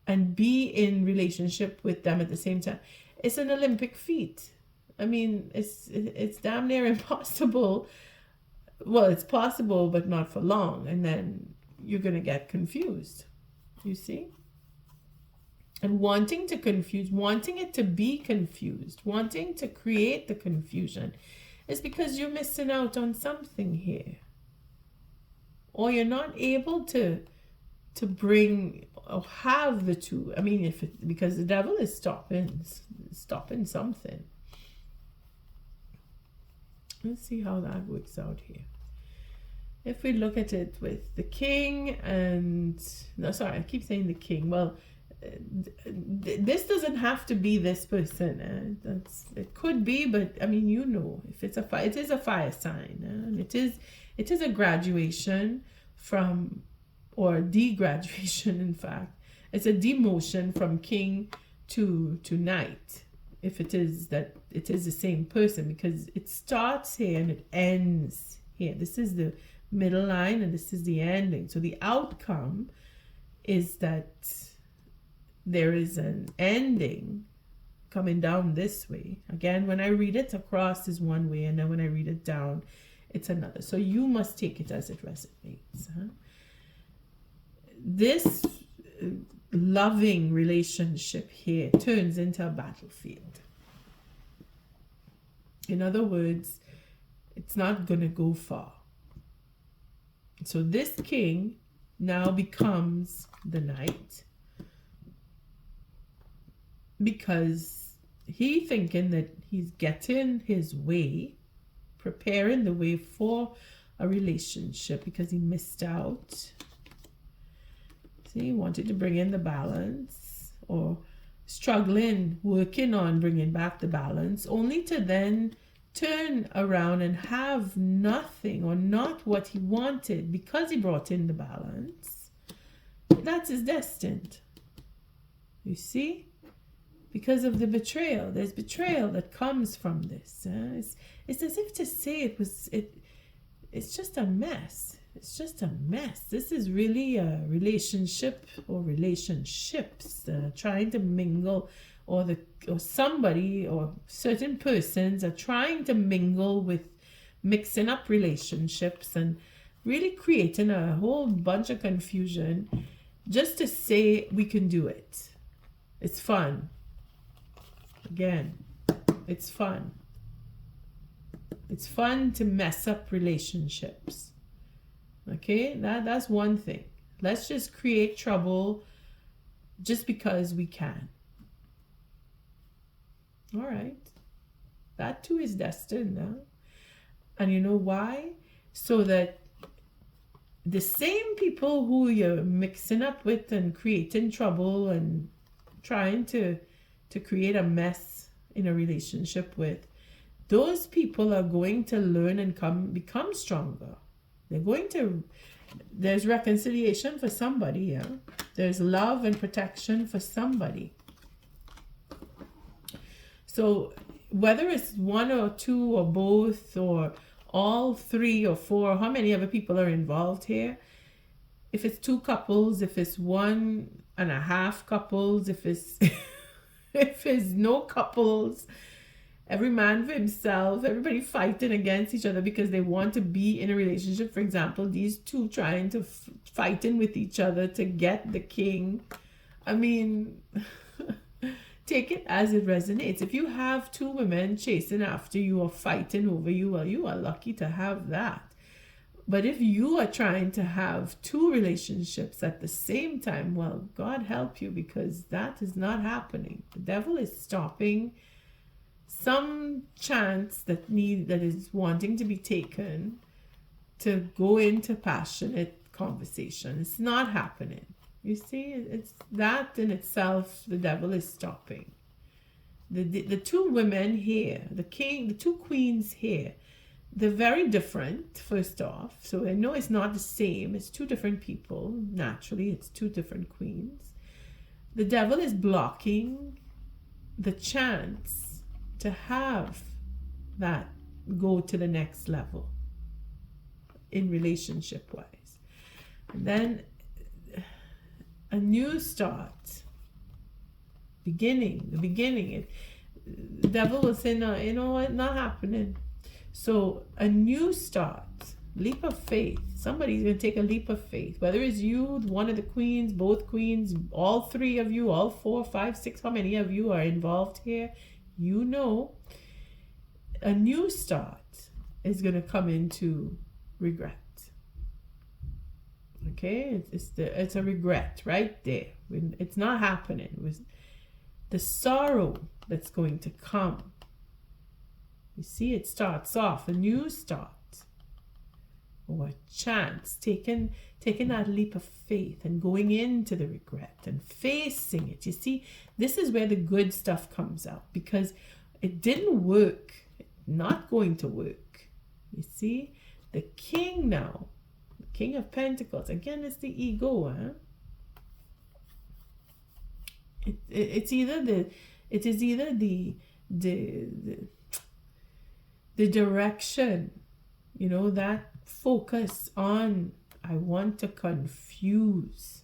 and be in relationship with them at the same time. It's an Olympic feat. I mean, it's damn near impossible. Well, it's possible, but not for long. And then you're going to get confused. You see? And wanting to confuse, wanting it to be confused, wanting to create the confusion is because you're missing out on something here. Or you're not able to bring or have the two. I mean, because the devil is stopping something. Let's see how that works out here. If we look at it with the king and, no, sorry, I keep saying the king. Well, this doesn't have to be this person. It could be, but I mean, you know, if it's it is a fire sign, and it is a graduation from, or degraduation, in fact. It's a demotion from king to knight, if it is that it is the same person, because it starts here and it ends here. This is the middle line and this is the ending. So the outcome is that there is an ending coming down this way. Again, when I read it across is one way, and then when I read it down, it's another. So you must take it as it resonates. This loving relationship here turns into a battlefield. In other words, it's not going to go far. So this king now becomes the knight because he thinking that he's getting his way, preparing the way for a relationship because he missed out. See, he wanted to bring in the balance, or struggling, working on bringing back the balance, only to then turn around and have nothing or not what he wanted because he brought in the balance. That is destined. You see? Because of the betrayal. There's betrayal that comes from this. It's as if to say it's just a mess. It's just a mess. This is really a relationship or relationships trying to mingle, or somebody or certain persons are trying to mingle with, mixing up relationships and really creating a whole bunch of confusion just to say we can do it. It's fun. Again, it's fun. It's fun to mess up relationships. Okay, that's one thing. Let's just create trouble just because we can. All right. That too is destined now. And you know why? So that the same people who you're mixing up with and creating trouble and trying to create a mess in a relationship with, those people are going to learn and become stronger. They're going to, there's reconciliation for somebody, yeah. There's love and protection for somebody. So whether it's one or two or both or all three or four, how many other people are involved here? If it's two couples, if it's 1.5 couples, if it's if it's no couples, every man for himself, everybody fighting against each other because they want to be in a relationship. For example, these two trying to fighting with each other to get the king. I mean, take it as it resonates. If you have two women chasing after you or fighting over you, well, you are lucky to have that. But if you are trying to have two relationships at the same time, well, God help you, because that is not happening. The devil is stopping some chance that is wanting to be taken to go into passionate conversation. It's not happening. You see, it's that in itself the devil is stopping. The two women here, the two queens here, they're very different, first off. So I know it's not the same. It's two different people. Naturally, it's two different queens. The devil is blocking the chance to have that go to the next level in relationship wise. And then a new start, the beginning. The devil will say, no, you know what, not happening. So a new start, leap of faith. Somebody's going to take a leap of faith. Whether it's you, one of the queens, both queens, all three of you, all 4, 5, 6, how many of you are involved here? You know, a new start is going to come into regret. Okay, it's a regret right there. It's not happening. It was the sorrow that's going to come. You see, it starts off a new start, or a chance, taking that leap of faith and going into the regret and facing it. You see, this is where the good stuff comes out, because it didn't work, not going to work. You see, the king now, the King of Pentacles, again, it's the ego, huh? It is either the direction, you know, that focus on, I want to confuse.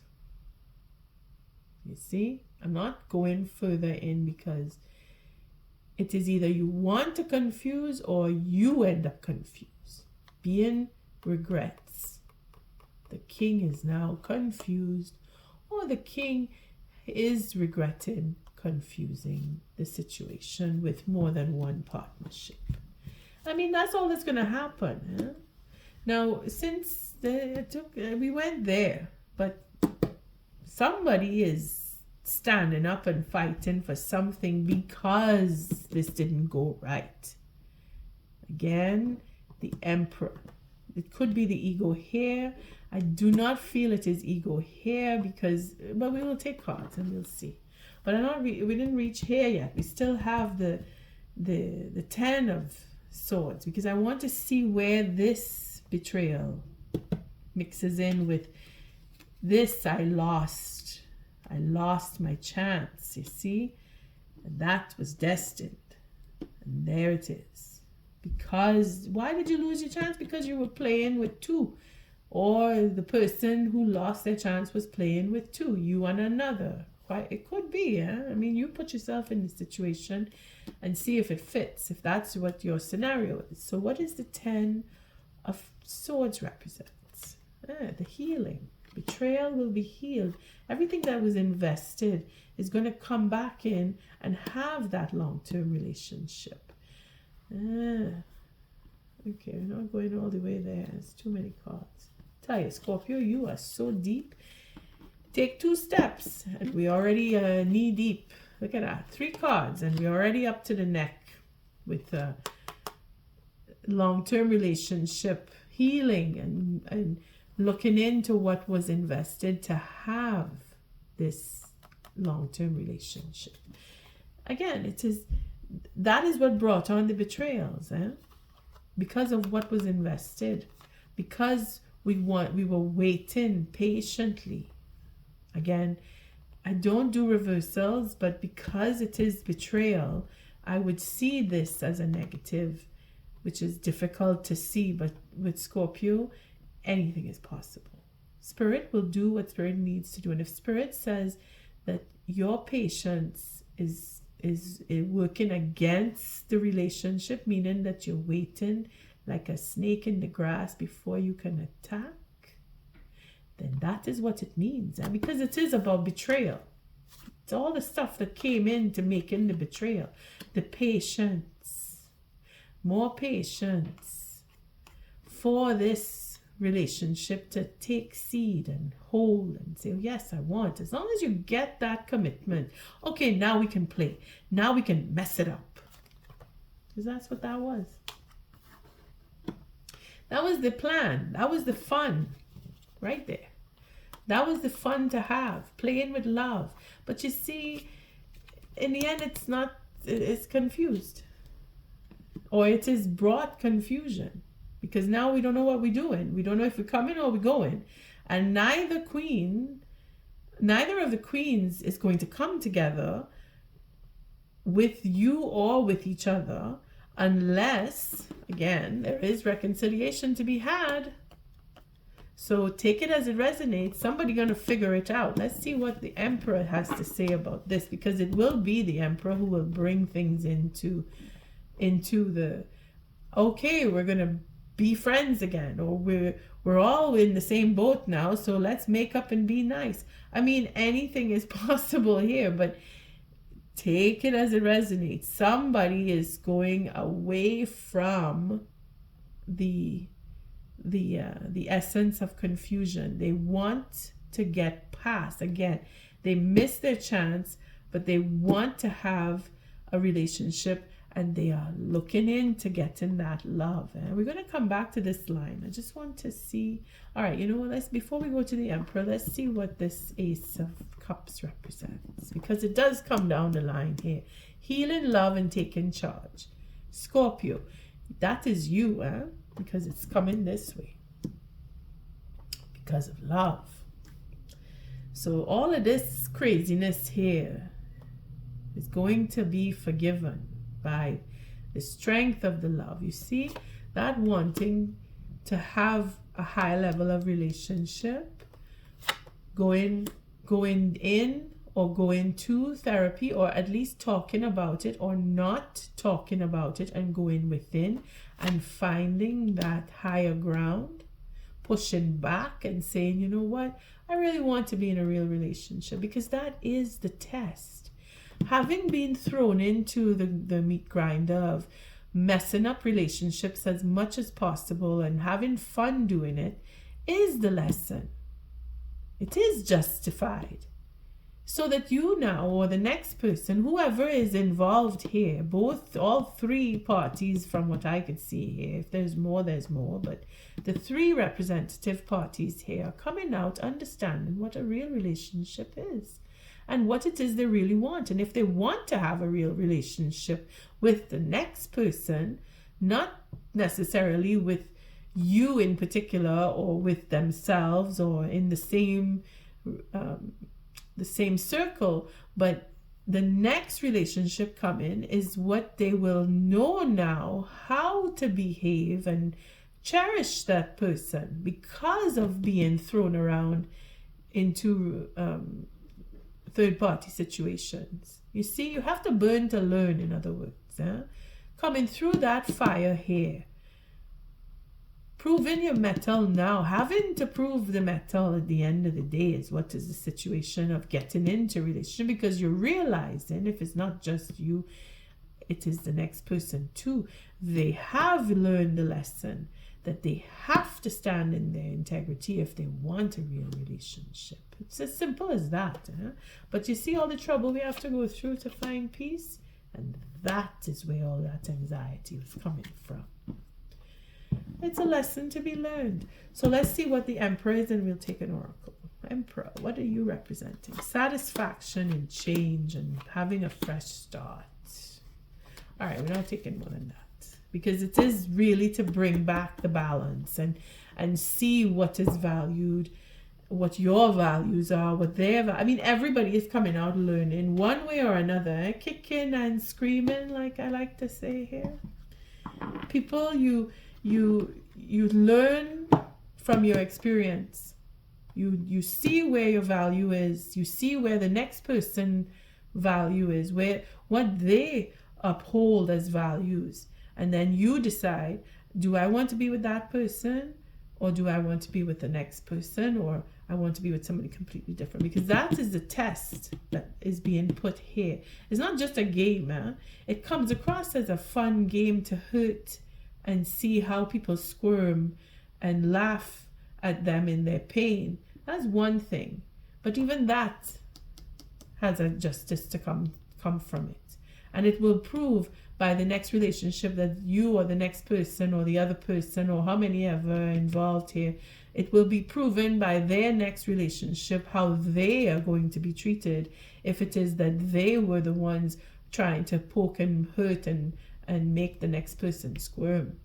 You see, I'm not going further in, because it is either you want to confuse or you end up confused, being regrets. The king is now confused, or the king is regretting confusing the situation with more than one partnership. I mean, that's all that's going to happen. Yeah? Now, since we went there, but somebody is standing up and fighting for something because this didn't go right. Again, the Emperor. It could be the ego here. I do not feel it is ego here because, but we will take cards and we'll see. But we didn't reach here yet. We still have the 10 of Swords, because I want to see where this betrayal mixes in with this. I lost my chance, you see, and that was destined, and there it is. Because why did you lose your chance? Because you were playing with two, or the person who lost their chance was playing with two, you and another. It could be, yeah? I mean, you put yourself in the situation and see if it fits, if that's what your scenario is. So what is the 10 of Swords represents? The healing. Betrayal will be healed. Everything that was invested is going to come back in and have that long-term relationship. Okay, we're not going all the way there. There's too many cards. Tell you, Scorpio, you are so deep. Take 2 steps and we already knee deep. Look at that. 3 cards and we're already up to the neck with long-term relationship healing and looking into what was invested to have this long-term relationship. Again, that is what brought on the betrayals, because of what was invested, because we were waiting patiently. Again, I don't do reversals, but because it is betrayal, I would see this as a negative, which is difficult to see. But with Scorpio, anything is possible. Spirit will do what Spirit needs to do. And if Spirit says that your patience is working against the relationship, meaning that you're waiting like a snake in the grass before you can attack, then that is what it means. And because it is about betrayal. It's all the stuff that came into making the betrayal. The patience. More patience for this relationship to take seed and hold and say, yes, I want. As long as you get that commitment. Okay, now we can play. Now we can mess it up. Because that's what that was. That was the plan. That was the fun. Right there. That was the fun to have, playing with love. But you see, in the end, it's confused. Or it is brought confusion. Because now we don't know what we're doing. We don't know if we're coming or we're going. And neither of the queens is going to come together with you or with each other unless, again, there is reconciliation to be had. So take it as it resonates. Somebody going to figure it out. Let's see what the Emperor has to say about this, because it will be the Emperor who will bring things into the, okay, we're going to be friends again, or we're all in the same boat now, so let's make up and be nice. I mean, anything is possible here, but take it as it resonates. Somebody is going away from the essence of confusion. They want to get past. Again, they missed their chance, but they want to have a relationship, and they are looking into getting that love. And we're going to come back to this line. I just want to see. All right, you know what? Before we go to the Emperor, let's see what this Ace of Cups represents, because it does come down the line here. Healing, love, and taking charge. Scorpio, that is you, because it's coming this way. Because of love. So all of this craziness here is going to be forgiven by the strength of the love. You see, that wanting to have a high level of relationship, going in or going to therapy, or at least talking about it, or not talking about it and going within and finding that higher ground, pushing back and saying, you know what, I really want to be in a real relationship, because that is the test. Having been thrown into the meat grinder of messing up relationships as much as possible and having fun doing it is the lesson. It is justified. So that you now, or the next person, whoever is involved here, all three parties from what I could see here, if there's more, there's more, but the three representative parties here are coming out understanding what a real relationship is and what it is they really want. And if they want to have a real relationship with the next person, not necessarily with you in particular or with themselves or in the same circle, but the next relationship coming is what they will know now how to behave and cherish that person because of being thrown around into third party situations. You see, you have to burn to learn, in other words. Coming through that fire here, proving your mettle now, having to prove the mettle at the end of the day is what is the situation of getting into a relationship, because you're realizing if it's not just you, it is the next person too. They have learned the lesson that they have to stand in their integrity if they want a real relationship. It's as simple as that. But you see all the trouble we have to go through to find peace, and that is where all that anxiety was coming from. It's a lesson to be learned. So let's see what the Emperor is, and we'll take an oracle. Emperor, what are you representing? Satisfaction and change and having a fresh start. All right, we're not taking more than that, because it is really to bring back the balance and see what is valued, what your values are, what their I mean, everybody is coming out learning one way or another, kicking and screaming, like I like to say here. People, you learn from your experience. You see where your value is. You see where the next person value is, where what they uphold as values, and then you decide, do I want to be with that person, or do I want to be with the next person, or I want to be with somebody completely different? Because that is the test that is being put here. It's not just a game. It comes across as a fun game to hurt and see how people squirm and laugh at them in their pain. That's one thing. But even that has a justice to come from it. And it will prove by the next relationship that you or the next person or the other person or how many ever involved here, it will be proven by their next relationship how they are going to be treated if it is that they were the ones trying to poke and hurt and make the next person squirm.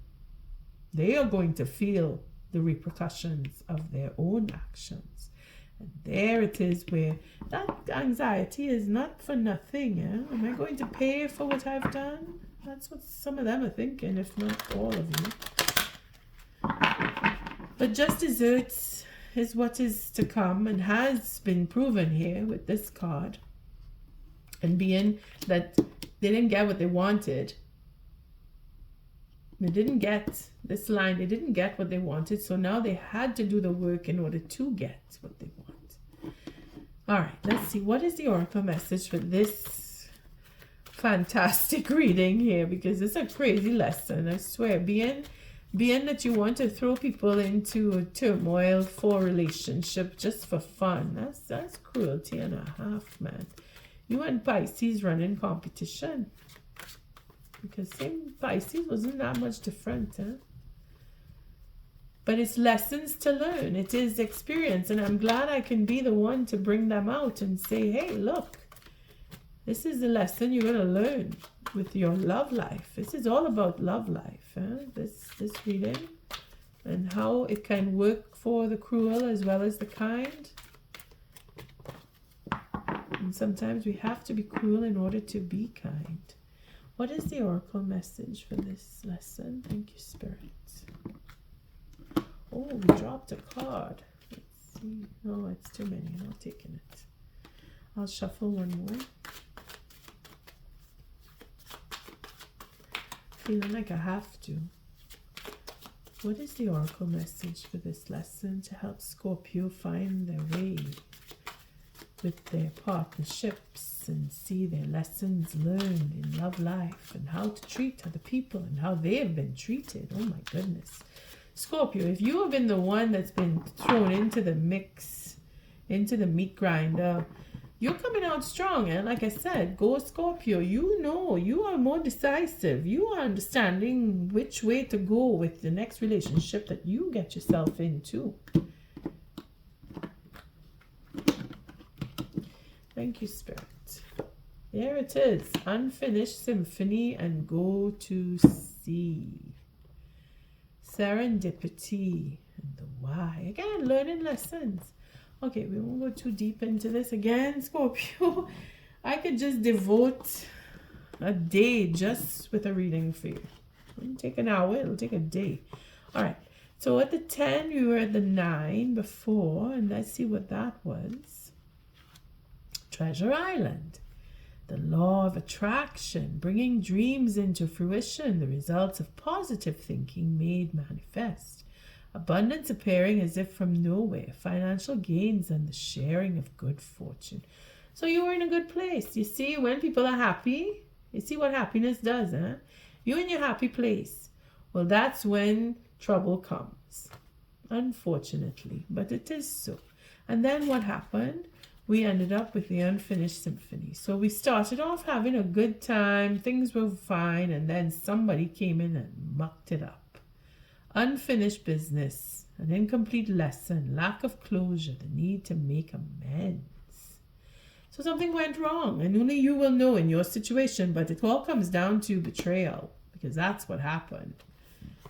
They are going to feel the repercussions of their own actions. And there it is where that anxiety is not for nothing. Am I going to pay for what I've done? That's what some of them are thinking, if not all of you. But just desserts is what is to come and has been proven here with this card. And being that they didn't get what they wanted, they didn't get this line, they didn't get what they wanted, so now they had to do the work in order to get what they want. All right, let's see, what is the oracle message for this fantastic reading here? Because it's a crazy lesson, I swear. Being that you want to throw people into a turmoil for a relationship just for fun, that's cruelty and a half, man. You and Pisces running competition. Because same Pisces wasn't that much different, But it's lessons to learn. It is experience. And I'm glad I can be the one to bring them out and say, hey, look, this is the lesson you're going to learn with your love life. This is all about love life, this reading. And how it can work for the cruel as well as the kind. And sometimes we have to be cruel in order to be kind. What is the oracle message for this lesson? Thank you, Spirit. Oh, we dropped a card. Let's see. No, it's too many. I'm not taking it. I'll shuffle one more. Feeling like I have to. What is the oracle message for this lesson to help Scorpio find their way? with their partnerships and see their lessons learned in love life and how to treat other people and how they have been treated. Oh my goodness. Scorpio, if you have been the one that's been thrown into the mix, into the meat grinder, you're coming out strong. And like I said, go Scorpio. You know, you are more decisive. You are understanding which way to go with the next relationship that you get yourself into. Thank you, Spirit. There it is. Unfinished symphony and go to sea. Serendipity and the why. Again, learning lessons. Okay, we won't go too deep into this again, Scorpio. I could just devote a day just with a reading for you. It'll take an hour. It'll take a day. All right. So at the 10, we were at the 9 before, and let's see what that was. Treasure Island. The law of attraction, bringing dreams into fruition, the results of positive thinking made manifest. Abundance appearing as if from nowhere, financial gains and the sharing of good fortune. So you were in a good place. You see, when people are happy, you see what happiness does, huh? You're in your happy place. Well, that's when trouble comes, unfortunately, but it is so. And then what happened? We ended up with the unfinished symphony. So we started off having a good time, things were fine, and then somebody came in and mucked it up. Unfinished business, an incomplete lesson, lack of closure, the need to make amends. So something went wrong, and only you will know in your situation, but it all comes down to betrayal, because that's what happened.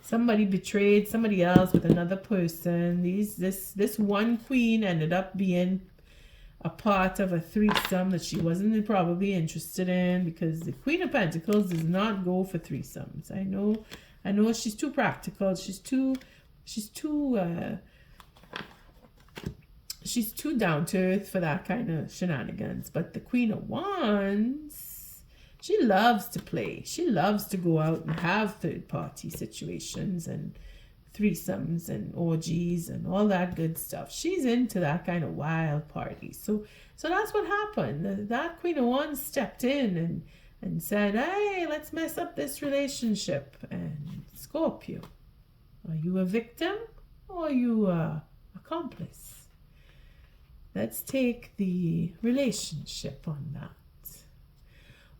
Somebody betrayed somebody else with another person. This one queen ended up being a part of a threesome that she wasn't probably interested in, because the Queen of Pentacles does not go for threesomes. I know she's too practical. She's too down to earth for that kind of shenanigans. But the Queen of Wands, she loves to play. She loves to go out and have third party situations and threesomes and orgies and all that good stuff. She's into that kind of wild party. So that's what happened. That Queen of Wands stepped in and said, hey, let's mess up this relationship. And Scorpio, are you a victim or are you a accomplice? Let's take the relationship on that.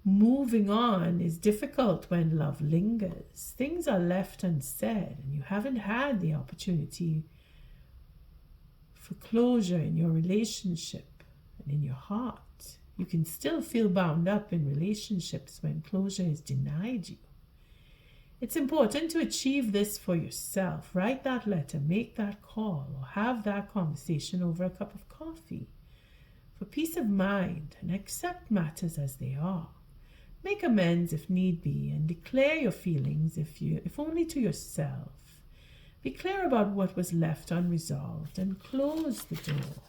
Moving on is difficult when love lingers. Things are left unsaid and you haven't had the opportunity for closure in your relationship and in your heart. You can still feel bound up in relationships when closure is denied you. It's important to achieve this for yourself. Write that letter, make that call, or have that conversation over a cup of coffee for peace of mind, and accept matters as they are. Make amends if need be, and declare your feelings if only to yourself. Be clear about what was left unresolved and close the door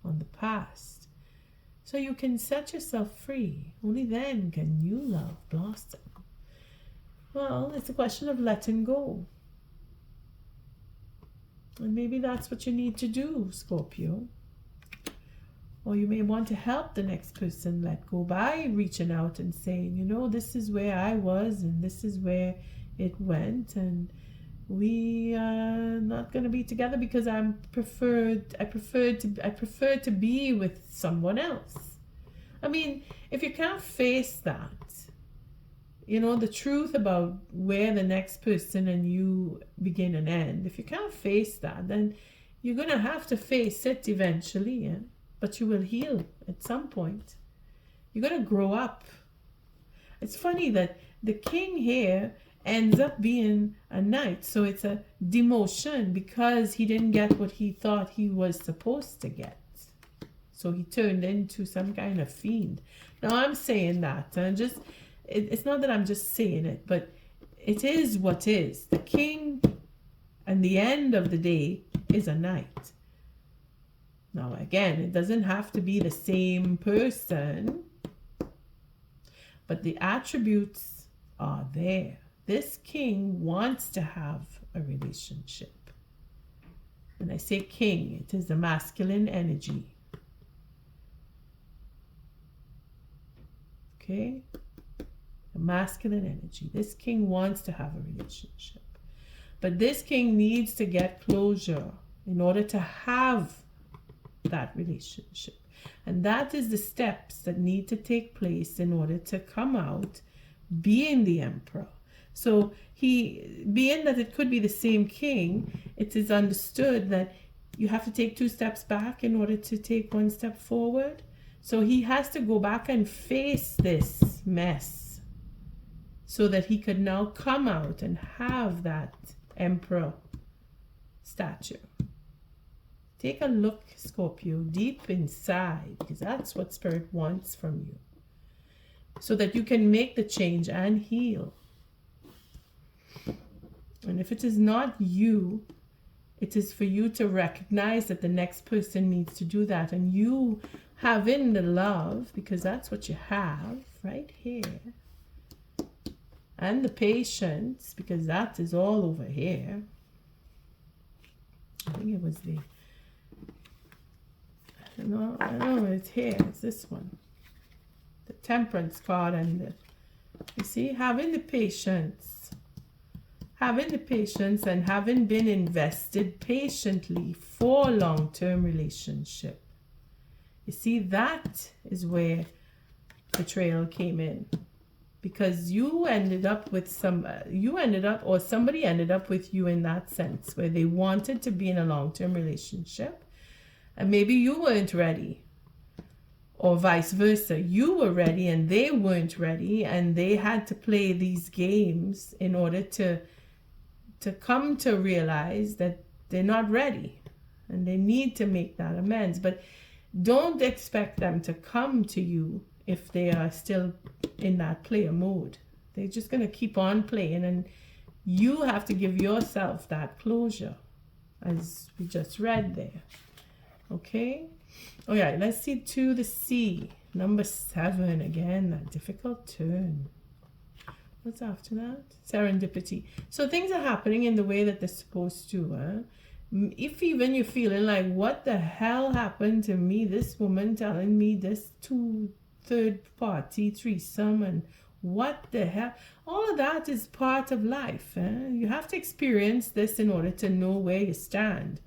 on the past so you can set yourself free. Only then can new love blossom. Well, it's a question of letting go. And maybe that's what you need to do, Scorpio. Or you may want to help the next person let go by reaching out and saying, you know, this is where I was and this is where it went, and we are not going to be together because I prefer to be with someone else. I mean, if you can't face that, you know, the truth about where the next person and you begin and end, if you can't face that, then you're going to have to face it eventually, yeah? But you will heal at some point. You're going to grow up. It's funny that the king here ends up being a knight. So it's a demotion because he didn't get what he thought he was supposed to get. So he turned into some kind of fiend. Now I'm saying that. And it's not that I'm just saying it, but it is what is. The king, at the end of the day, is a knight. Now, again, it doesn't have to be the same person, but the attributes are there. This king wants to have a relationship. When I say king, it is the masculine energy. Okay? A masculine energy. This king wants to have a relationship. But this king needs to get closure in order to have that relationship. And that is the steps that need to take place in order to come out being the emperor. So being that it could be the same king, it is understood that you have to take 2 steps back in order to take 1 step forward. So he has to go back and face this mess so that he could now come out and have that emperor stature. Take a look, Scorpio, deep inside, because that's what Spirit wants from you, so that you can make the change and heal. And if it is not you, it is for you to recognize that the next person needs to do that. And you having the love, because that's what you have right here, and the patience, because that is all over here. I think it was the... I don't know, it's here. It's this one. The Temperance card and the... You see, having the patience and having been invested patiently for a long-term relationship. You see, that is where betrayal came in. Because you ended up with somebody ended up with you in that sense, where they wanted to be in a long-term relationship. And maybe you weren't ready. Or vice versa. You were ready and they weren't ready. And they had to play these games in order to come to realize that they're not ready. And they need to make that amends. But don't expect them to come to you if they are still in that player mode. They're just going to keep on playing. And you have to give yourself that closure, as we just read there. Okay? All right, let's see to the C. Number 7, again, that difficult turn. What's after that? Serendipity. So things are happening in the way that they're supposed to. If even you're feeling like, what the hell happened to me? This woman telling me this 2 third party threesome, and what the hell? All of that is part of life. You have to experience this in order to know where you stand.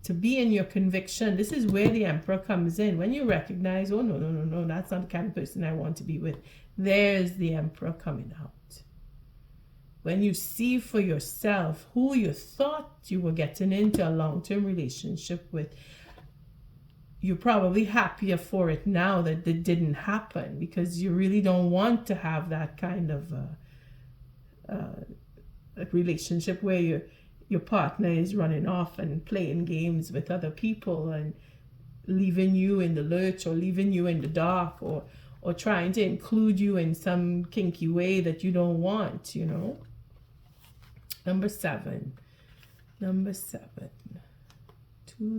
To be in your conviction. This is where the emperor comes in. When you recognize, oh, no, that's not the kind of person I want to be with. There's the emperor coming out. When you see for yourself who you thought you were getting into a long-term relationship with, you're probably happier for it now that it didn't happen, because you really don't want to have that kind of a relationship where your partner is running off and playing games with other people and leaving you in the lurch, or leaving you in the dark, or trying to include you in some kinky way that you don't want, you know. Number 7. To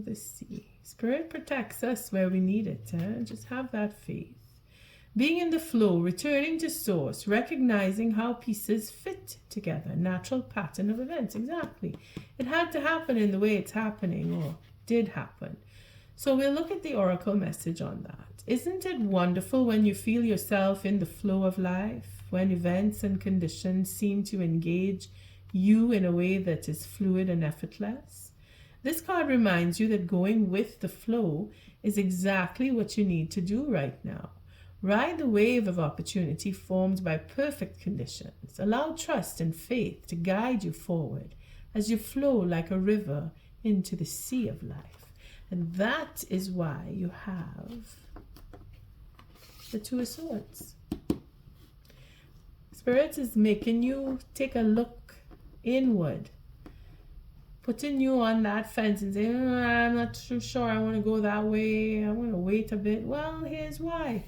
the sea. Spirit protects us where we need it. Just have that faith. Being in the flow, returning to source, recognizing how pieces fit together. Natural pattern of events. Exactly. It had to happen in the way it's happening, or did happen. So we'll look at the oracle message on that. Isn't it wonderful when you feel yourself in the flow of life, when events and conditions seem to engage you in a way that is fluid and effortless? This card reminds you that going with the flow is exactly what you need to do right now. Ride the wave of opportunity formed by perfect conditions. Allow trust and faith to guide you forward as you flow like a river into the sea of life. And that is why you have the 2 of Swords. Spirit is making you take a look inward, putting you on that fence and saying, I'm not too sure I want to go that way. I want to wait a bit. Well, here's why.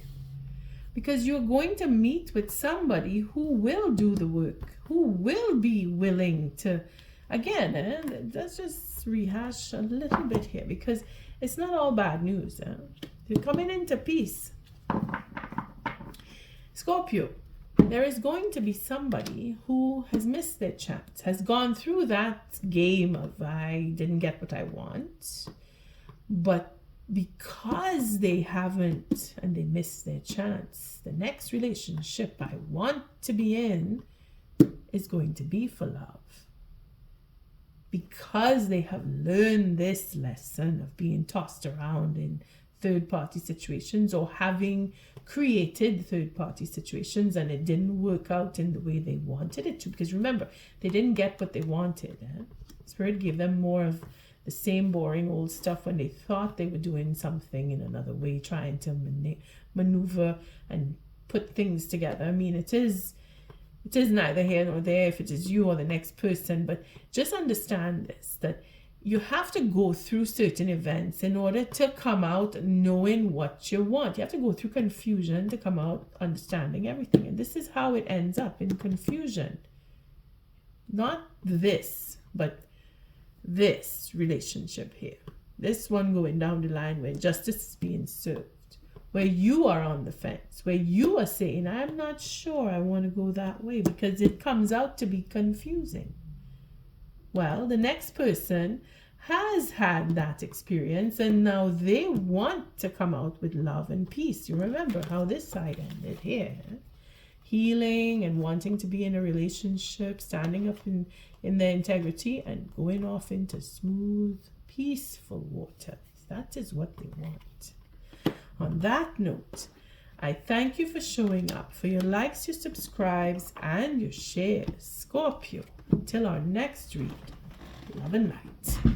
Because you're going to meet with somebody who will do the work, who will be willing to, again, let's just rehash a little bit here, because it's not all bad news. You're coming into peace. Scorpio, there is going to be somebody who has missed their chance, has gone through that game of I didn't get what I want, but because they haven't and they missed their chance, the next relationship I want to be in is going to be for love. Because they have learned this lesson of being tossed around in third-party situations, or having created third-party situations and it didn't work out in the way they wanted it to. Because remember, they didn't get what they wanted. Spirit gave them more of the same boring old stuff when they thought they were doing something in another way, trying to maneuver and put things together. I mean, it is neither here nor there if it is you or the next person, but just understand this, that you have to go through certain events in order to come out knowing what you want. You have to go through confusion to come out understanding everything. And this is how it ends up, in confusion. Not this, but this relationship here. This one going down the line where justice is being served, where you are on the fence, where you are saying, I'm not sure I want to go that way, because it comes out to be confusing. Well, the next person has had that experience and now they want to come out with love and peace. You remember how this side ended here. Healing and wanting to be in a relationship, standing up in their integrity and going off into smooth, peaceful waters. That is what they want. On that note, I thank you for showing up, for your likes, your subscribes, and your shares. Scorpio, until our next read, love and light.